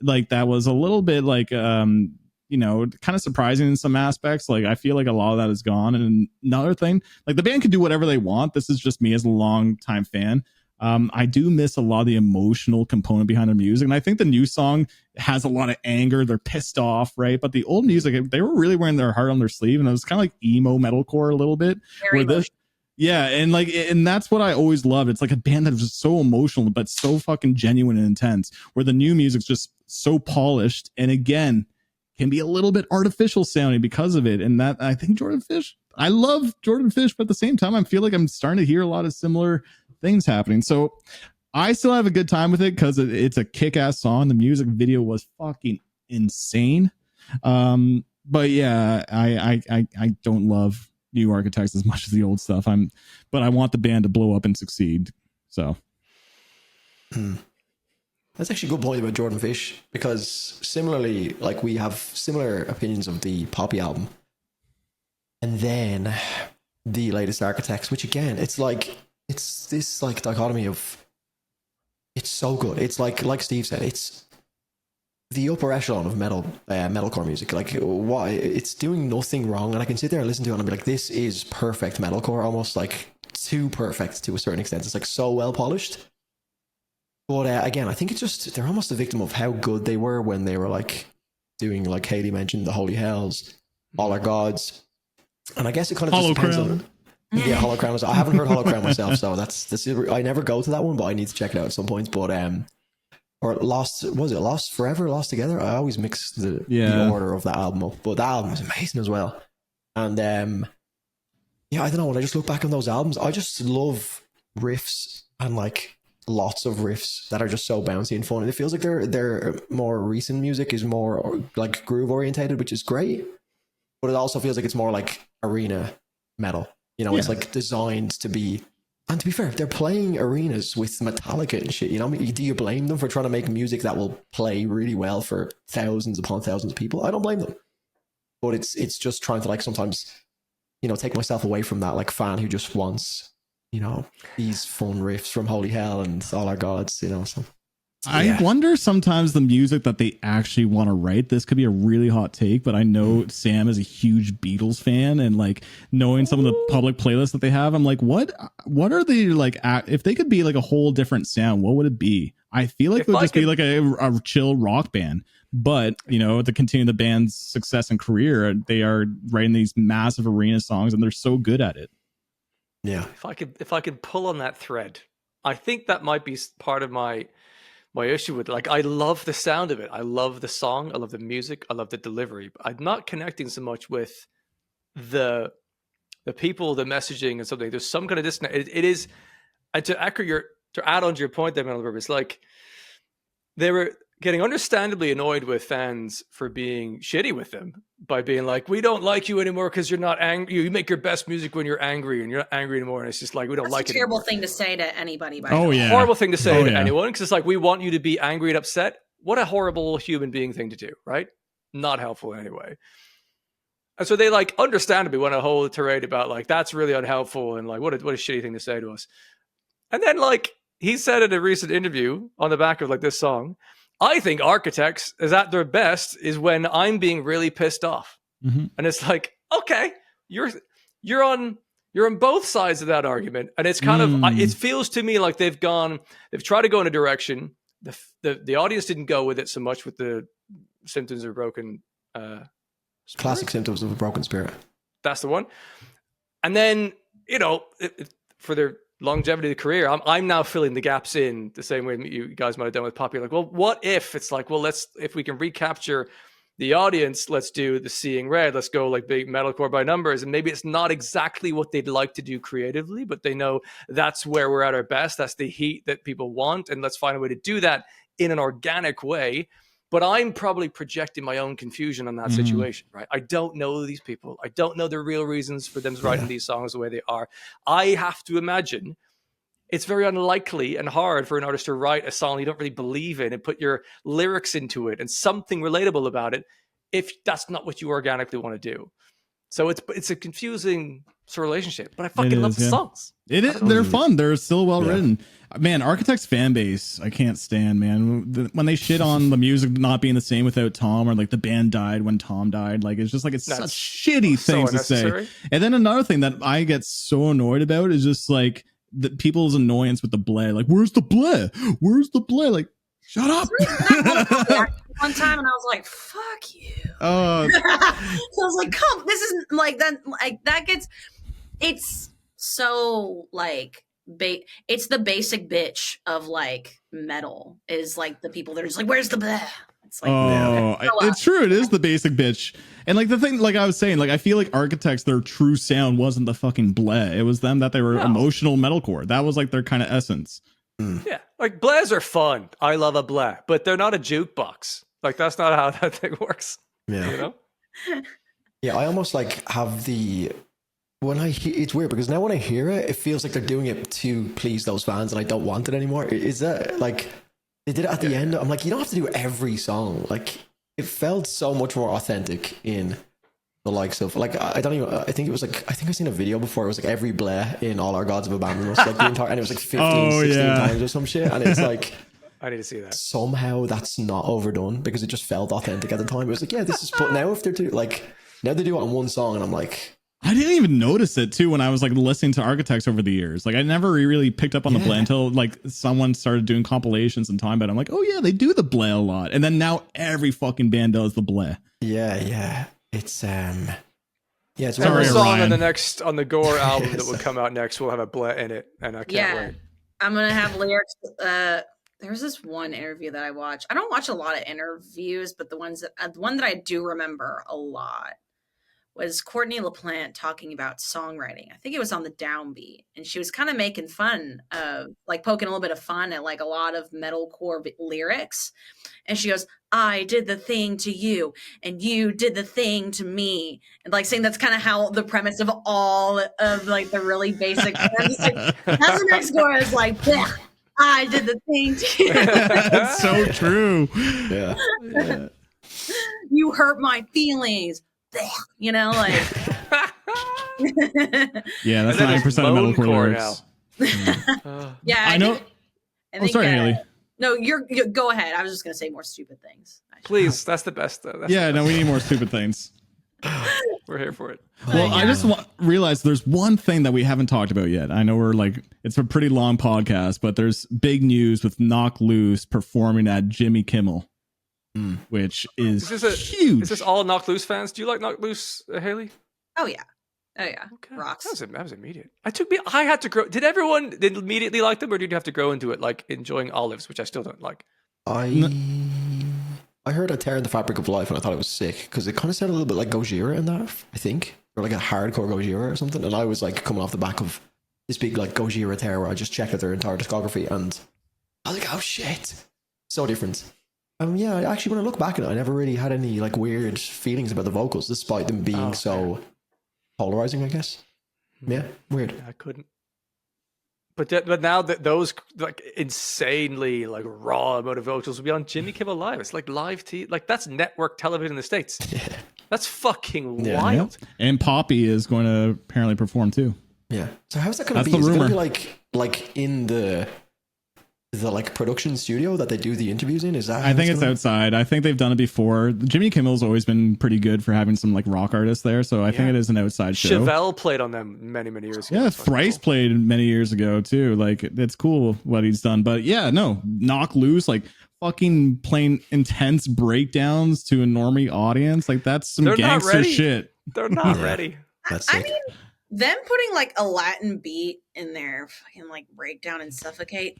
Like, that was a little bit like, kind of surprising in some aspects. Like, I feel like a lot of that is gone. And another thing, like, the band can do whatever they want. This is just me as a long time fan. I do miss a lot of the emotional component behind their music. And I think the new song has a lot of anger. They're pissed off, right? But the old music, they were really wearing their heart on their sleeve. And it was kind of like emo metalcore a little bit. Very much. Yeah, and that's what I always loved. It's like a band that was just so emotional, but so fucking genuine and intense, where the new music's just so polished, and again, can be a little bit artificial sounding because of it. And that, I think I love Jordan Fish, but at the same time, I feel like I'm starting to hear a lot of similar things happening. So I still have a good time with it because it's a kick-ass song. The music video was fucking insane. But yeah, I don't love new Architects as much as the old stuff. But I want the band to blow up and succeed. So that's actually a good point about Jordan Fish, because similarly, like, we have similar opinions of the Poppy album, and then the latest Architects, which again, it's this like dichotomy of, it's so good. It's like Steve said, it's the upper echelon of metalcore music. Like, why it's doing nothing wrong, and I can sit there and listen to it and be like, this is perfect metalcore, almost like too perfect to a certain extent. It's like so well polished. But again, I think it's just, they're almost a victim of how good they were when they were like doing, like Haley mentioned, the Holy Hells, All Our Gods, and I guess it kind of Hollow just depends Crown. on. Yeah, Hollow Crown I haven't heard Hollow Crown myself, so that's I never go to that one, but I need to check it out at some point. But or Lost Forever, Lost Together? I always mix the order of that album up, but that album is amazing as well. And yeah, I don't know, when I just look back on those albums, I just love riffs, and like lots of riffs that are just so bouncy and fun. And it feels like their more recent music is more like groove orientated, which is great, but it also feels like it's more like arena metal. You know, it's like designed to be. And to be fair, they're playing arenas with Metallica and shit. You know, do you blame them for trying to make music that will play really well for thousands upon thousands of people? I don't blame them. But it's just trying to, like, sometimes, you know, take myself away from that, like, fan who just wants, you know, these fun riffs from Holy Hell and All Our Gods, you know. So I wonder sometimes the music that they actually want to write. This could be a really hot take, but I know Sam is a huge Beatles fan, and like knowing some of the public playlists that they have, I'm like, what are they like? If they could be like a whole different sound, what would it be? I feel like it would just be like a chill rock band. But, you know, to continue the band's success and career, they are writing these massive arena songs, and they're so good at it. Yeah. If I could pull on that thread, I think that might be part of my issue with it. Like, I love the sound of it. I love the song. I love the music. I love the delivery. But I'm not connecting so much with the people, the messaging, and something. There's some kind of disconnect. It is, and to add on to your point there, Metal, it's like they were getting understandably annoyed with fans for being shitty with them by being like, we don't like you anymore because you're not angry. You make your best music when you're angry, and you're not angry anymore. And it's just like, we don't That's like it. A terrible anymore. thing to say to anybody. By Oh, yeah. Horrible thing to say to anyone, because it's like, we want you to be angry and upset. What a horrible human being thing to do, right? Not helpful in any way. And so they like understandably went a whole tirade about like that's really unhelpful and like what a shitty thing to say to us. And then like he said in a recent interview on the back of like this song, I think Architects is at their best is when I'm being really pissed off. Mm-hmm. And it's like, okay, you're on both sides of that argument. And it's kind of it feels to me like they've tried to go in a direction. The audience didn't go with it so much with the symptoms of broken Classic symptoms of a broken spirit. That's the one. And then, you know, for their longevity of the career, I'm now filling the gaps in the same way you guys might have done with Poppy. Like, well, what if it's like, well, if we can recapture the audience, let's do the Seeing Red. Let's go like big metalcore by numbers. And maybe it's not exactly what they'd like to do creatively, but they know that's where we're at our best. That's the heat that people want. And let's find a way to do that in an organic way. But I'm probably projecting my own confusion on that situation, right? I don't know these people. I don't know the real reasons for them writing these songs the way they are. I have to imagine it's very unlikely and hard for an artist to write a song you don't really believe in and put your lyrics into it and something relatable about it if that's not what you organically want to do. So it's a confusing sort of relationship, but I fucking love the songs. It is. They're fun. They're still well written. Man, Architects fan base, I can't stand, man. When they shit on the music not being the same without Tom, or like the band died when Tom died, like it's just like it's such shitty things to say. And then another thing that I get so annoyed about is just like the people's annoyance with the bleh. Like, where's the bleh? Where's the bleh? Like, shut up. One time, and I was like, "Fuck you." Oh, so I was like, "Come, this isn't like that. Like that gets." It's so like it's the basic bitch of like metal is like the people that are just like, "Where's the bleh?" It's like, it's true. It is the basic bitch. And like the thing, like I was saying, like I feel like Architects, their true sound wasn't the fucking bleh. It was them that they were emotional metalcore. That was like their kind of essence. Yeah, like blehs are fun. I love a bleh, but they're not a jukebox. Like that's not how that thing works. Yeah, you know. Yeah, I almost like have it's weird because now when I hear it, it feels like they're doing it to please those fans, and I don't want it anymore. Is that like they did it at the end? I'm like, you don't have to do every song. Like it felt so much more authentic in the likes of like I think I seen a video before. It was like every bleh in All Our Gods Have Abandoned Us, like the entire, and it was like 16 times or some shit, and it's like I need to see that. Somehow that's not overdone because it just felt authentic at the time. It was like, yeah, this is. But now if they're now they do it on one song, and I'm like, I didn't even notice it too when I was like listening to Architects over the years. Like I never really picked up on the bleh until like someone started doing compilations and time. But I'm like, oh yeah, they do the bleh a lot, and then now every fucking band does the bleh. Yeah. It's it's every song on the Gore album that will come out next will have a bleh in it, and I can't wait. I'm gonna have lyrics. There's this one interview that I watch. I don't watch a lot of interviews, but the one that I do remember a lot was Courtney LaPlante talking about songwriting. I think it was on the Downbeat, and she was kind of making fun of, like poking a little bit of fun at like a lot of metalcore lyrics. And she goes, "I did the thing to you, and you did the thing to me," and like saying that's kind of how the premise of all of like the really basic. That's the next chorus, like, "Bleh, I did the thing to you." That's so true. Yeah. You hurt my feelings. You know, like yeah, that's 9% of metalcore lyrics. Yeah, I know. Sorry, Haley. No, you go ahead. I was just gonna say more stupid things. Please, that's the best. We need more stupid things. We're here for it. Well, I just realized there's one thing that we haven't talked about yet. I know we're like, it's a pretty long podcast, but there's big news with Knock Loose performing at Jimmy Kimmel. Which is huge. Is this all Knock Loose fans? Do you like Knock Loose, Haley? Oh yeah. Okay. Rocks. That was immediate. I had to grow. Did everyone immediately like them, or did you have to grow into it, like enjoying Olives, which I still don't like? I heard a Tear in the Fabric of Life, and I thought it was sick because it kind of sounded a little bit like Gojira in that, I think, or like a hardcore Gojira or something. And I was like coming off the back of this big like Gojira tear where I just checked out their entire discography, and I was like, oh shit, so different. Yeah, actually, when I look back at it, I never really had any like weird feelings about the vocals, despite them being so polarizing, I guess. Yeah, weird. I couldn't. But now that those like insanely like raw amount of vocals will be on Jimmy Kimmel Live, it's like live like that's network television in the States. That's fucking Yeah. wild. And Poppy is going to apparently perform too. Yeah. So how's that going to That's be? the Is it going to rumor. be like in the like production studio that they do the interviews in? Is that? I think it's gonna... outside. I think they've done it before. Jimmy Kimmel's always been pretty good for having some like rock artists there, so I think it is an outside show. Chevelle played on them many years ago. Yeah, That's fucking Thrice cool. played many years ago too. Like it's cool what he's done, but yeah, no, Knock Loose, like fucking playing intense breakdowns to a normie audience, like that's some They're not gangster ready. shit. They're not Yeah. ready. That's I sick. mean, them putting like a Latin beat in their fucking like breakdown and suffocate.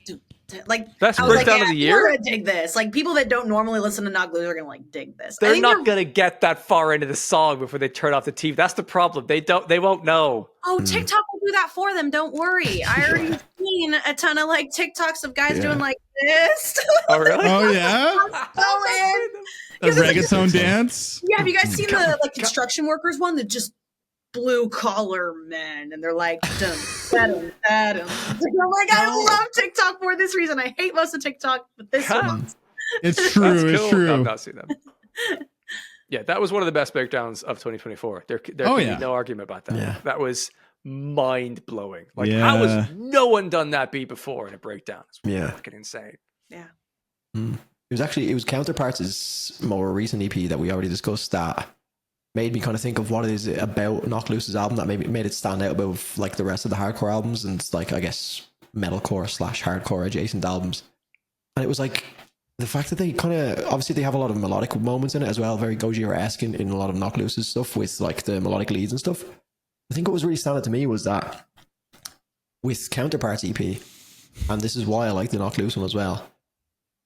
Like Best I was breakdown of the people year? are gonna dig this. Like people that don't normally listen to Knock Loose are gonna like dig this. I They're think not gonna get that far into the song before they turn off the TV. That's the problem. They won't know. Oh, TikTok will do that for them. Don't worry. I already seen a ton of like TikToks of guys Yeah. doing like this. Oh really? Oh yeah, Going. a 'Cause it's reggaeton dance. Yeah, have you guys seen the like construction workers one that just blue collar men and they're like dum, da-dum, da-dum. I'm like, I love TikTok for this reason. I hate most of TikTok, but this one. It's true. That's It's cool. true. I've not seen them. Yeah, that was one of the best breakdowns of 2024. There can Oh, be yeah. no argument about that. Yeah. That was mind blowing. Like, Yeah. how has no one done that beat before in a breakdown? It's Yeah. fucking insane. Yeah. It was Counterparts' more recent EP that we already discussed that made me kind of think of what it is about Knock Loose's album that made it stand out above like the rest of the hardcore albums and like I guess metalcore / hardcore adjacent albums. And it was like the fact that they kind of obviously they have a lot of melodic moments in it as well, very Gojira-esque in a lot of Knock Loose's stuff with like the melodic leads and stuff. I think what was really standing to me was that with Counterparts EP, and this is why I like the Knock Loose one as well.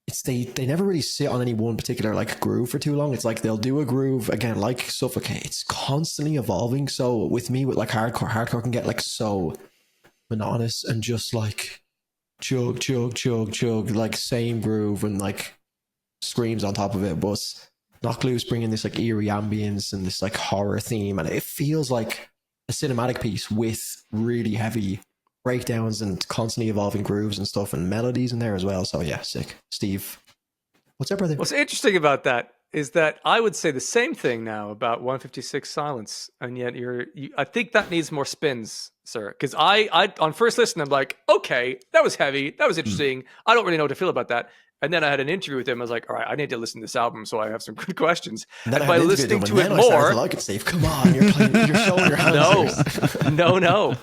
It's they never really sit on any one particular like groove for too long. It's like they'll do a groove again, like Suffocate. It's constantly evolving. So with me, with like hardcore can get like so monotonous and just like chug, like same groove and like screams on top of it. But Knock Loose bringing this like eerie ambience and this like horror theme, and it feels like a cinematic piece with really heavy breakdowns and constantly evolving grooves and stuff and melodies in there as well. So yeah, sick. Steve, what's up, brother? What's interesting about that is that I would say the same thing now about 156 Silence, and yet I think that needs more spins, sir. Because I on first listen, I'm like, okay, that was heavy, that was interesting. I don't really know what to feel about that. And then I had an interview with him. I was like, all right, I need to listen to this album, so I have some good questions. And And by listening to it more, I like it, Steve. Come on, you're showing your hands. no.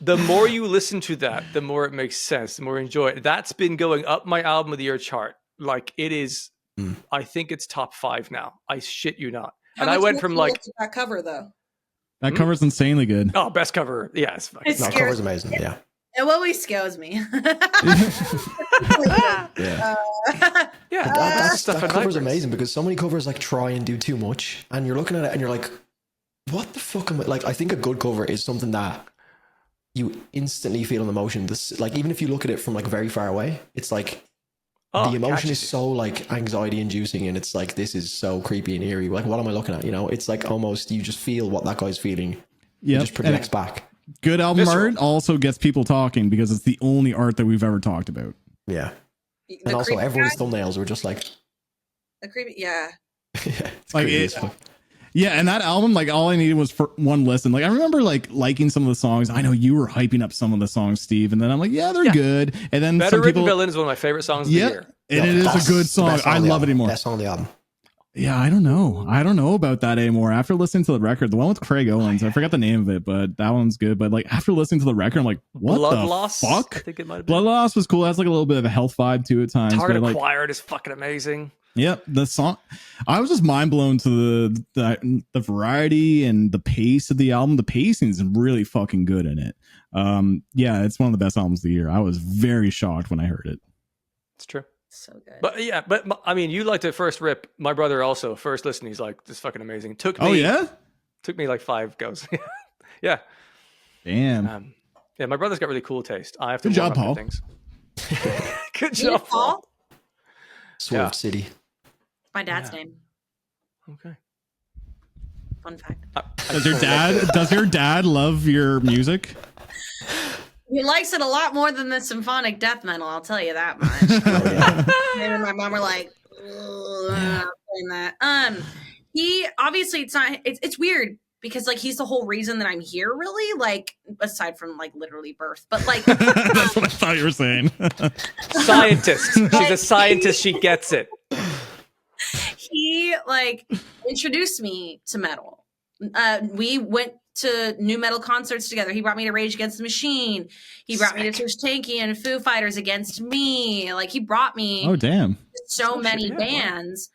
The more you listen to that, the more it makes sense, the more you enjoy it. That's been going up my album of the year chart. Like it is, I think it's top 5 now. I shit you not. And I went from like that cover though. That cover's insanely good. oh, best cover. Yeah, it's fucking It's No, scary. cover's amazing. Yeah, It always scares me. yeah. yeah. That stuff I cover's like. amazing because so many covers like try and do too much, and you're looking at it and you're like, what the fuck am I like? I think a good cover is something that you instantly feel an emotion. This like even if you look at it from like very far away, it's like Oh, the emotion catches is you. so like anxiety inducing, and it's like this is so creepy and eerie. Like what am I looking at? You know, it's like almost you just feel what that guy's feeling. Yeah, It just projects back. good album Visceral. art also gets people talking because it's the only art that we've ever talked about. Yeah, The and also creepy everyone's guy- thumbnails were just like, the creepy, yeah. yeah, it's Like creepy it- as fuck. Yeah, and that album, like all I needed was for one listen. Like I remember like liking some of the songs. I know you were hyping up some of the songs, Steve, and then I'm like, yeah, they're good. And then Better some Written people, Villain is one of my favorite songs of the yeah, year. and Yeah, it is that's a good the song. best I on the love it album. anymore. Best song on the album. Yeah, I don't know about that anymore. After listening to the record, the one with Craig Owens, I forgot the name of it, but that one's good. But like after listening to the record, I'm like, what Blood the Loss. I fuck? think it might have been. Blood Loss was cool. It has like a little bit of a health vibe to it at times. Target But like, Acquired is fucking amazing. yeah, the song. I was just mind blown to the variety and the pace of the album. The pacing is really fucking good in it. Yeah, it's one of the best albums of the year. I was very shocked when I heard it. It's true. So good. But yeah, I mean, you liked it first rip. My brother also first listen. He's like, "This is fucking amazing." Took me. Oh yeah, Took me like 5 goes. Yeah. damn. Yeah. My brother's got really cool taste. I have to Good warm job, up to Paul. things. Good You know job, Paul. Swerve Yeah. City. My dad's Yeah. name. Okay. Fun fact. Does your dad love your music? He likes it a lot more than the symphonic death metal, I'll tell you that much. Him and my mom were like, "Ugh, I'm not playing that." he obviously it's weird because like he's the whole reason that I'm here, really, like aside from like literally birth, but like That's what I thought you were saying. Scientist. She's a scientist. She gets it. he like introduced me to metal. We went to new metal concerts together. He brought me to Rage Against the Machine. He brought me to Tush Tanky and Foo Fighters Against Me. Like he brought me Oh damn. so many bands.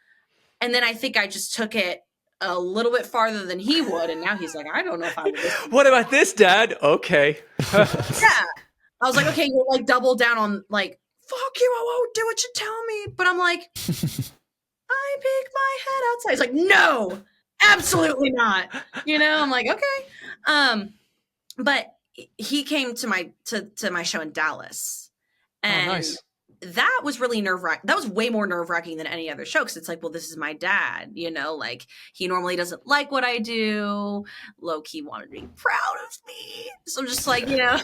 And then I think I just took it a little bit farther than he would. And now he's like, I don't know if I would listen. What about this, Dad? Okay. Yeah. I was like, okay, you're like double down on like, fuck you, I won't do what you tell me. But I'm like, I peek my head outside. He's like, no, absolutely not. You know, I'm like, okay. But he came to my show in Dallas. And nice. that was really nerve-wracking. That was way more nerve-wracking than any other show because it's like, well, this is my dad, you know, like he normally doesn't like what I do. Low-key wanted to be proud of me. So I'm just like, you know.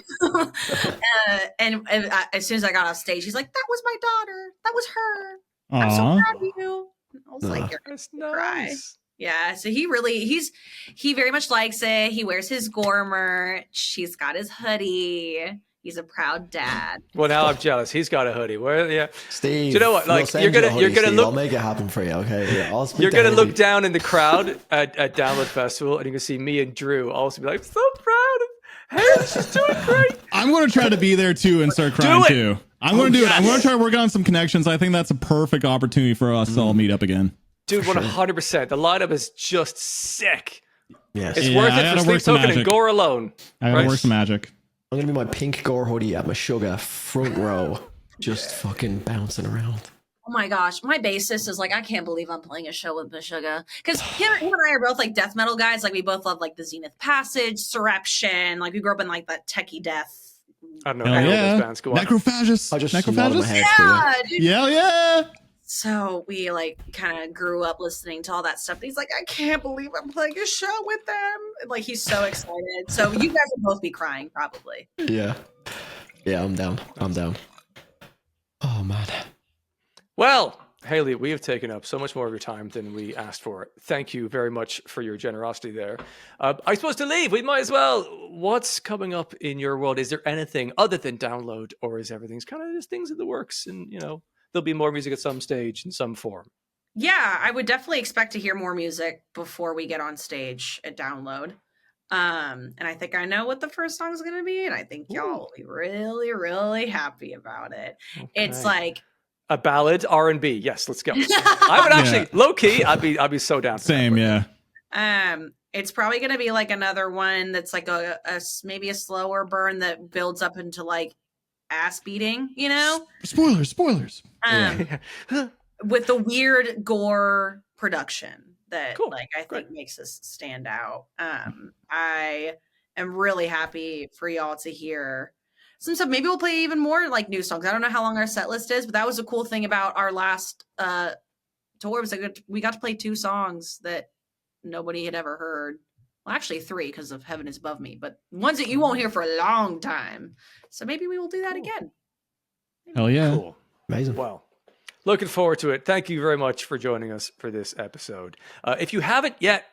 and as soon as I got off stage, he's like, that was my daughter. That was her. I'm so proud of you. I was like, you're That's gonna cry. nice. Yeah, so he very much likes it. He wears his Gore merch. He's got his hoodie. He's a proud dad. Well, now I'm jealous. He's got a hoodie. Where, yeah, Steve, you know what? Like we'll you're send you a gonna hoodie, Steve. look. I'll make it happen for you. Okay, yeah, I'll speak You're to gonna Haley. look down in the crowd at Download Festival, and you can see me and Drew also be like, so proud of Haley. She's doing great. I'm going to try to be there too and start crying it. too. I'm going to do it. I'm yes. going to try to work on some connections. I think that's a perfect opportunity for us to all meet up again. Dude, 100%. The lineup is just sick. Yes. It's Yeah, worth I it gotta for work Sleep some Token and magic. Gore alone. I got to work some magic. I'm gonna be my pink Gore hoodie at my sugar front row, just fucking bouncing around. Oh my gosh, my bassist is like, I can't believe I'm playing a show with Meshuggah. Because him and I are both like death metal guys. Like we both love like the Zenith Passage, Surreption. Like we grew up in like that techie death. I don't know. Hell Any of yeah. those bands. Go on. Necrophagus. I just nodded my Necrophagus. head for you. Yeah, dude. Yeah, yeah. So we like kind of grew up listening to all that stuff. He's like, I can't believe I'm playing a show with them. Like he's so excited. So you guys will both be crying probably. Yeah. Yeah, I'm down. I'm down. Oh man. Well, Haley, we have taken up so much more of your time than we asked for. Thank you very much for your generosity there. I suppose to leave, we might as well. What's coming up in your world? Is there anything other than Download, or is everything's kind of just things in the works? And you know, there'll be more music at some stage in some form. Yeah, I would definitely expect to hear more music before we get on stage at Download. And I think I know what the first song is going to be, and I think y'all will be really, really happy about it. Okay. It's like A ballad, R&B. Yes, let's go. I would actually, low key, I'd be so down. For Same, that. yeah. it's probably going to be like another one that's like a maybe a slower burn that builds up into like ass beating, you know? Spoilers. With the weird Gore production that Cool. like I think Great. makes us stand out. I am really happy for y'all to hear some stuff. Maybe we'll play even more like new songs. I don't know how long our set list is, but that was a cool thing about our last tour was like we got to play 2 songs that nobody had ever heard. Well, actually 3 because of Heaven Is Above Me, but ones that you won't hear for a long time. So maybe we will do that again. Hell yeah. Cool. Amazing. Well, looking forward to it. Thank you very much for joining us for this episode. If you haven't yet,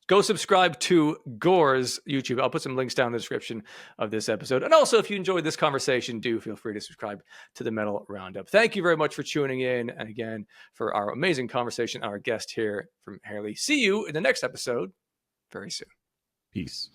go subscribe to Gore's YouTube. I'll put some links down in the description of this episode. And also, if you enjoyed this conversation, do feel free to subscribe to the Metal Roundup. Thank you very much for tuning in. And again, for our amazing conversation, our guest here from Haley. See you in the next episode very soon. Peace.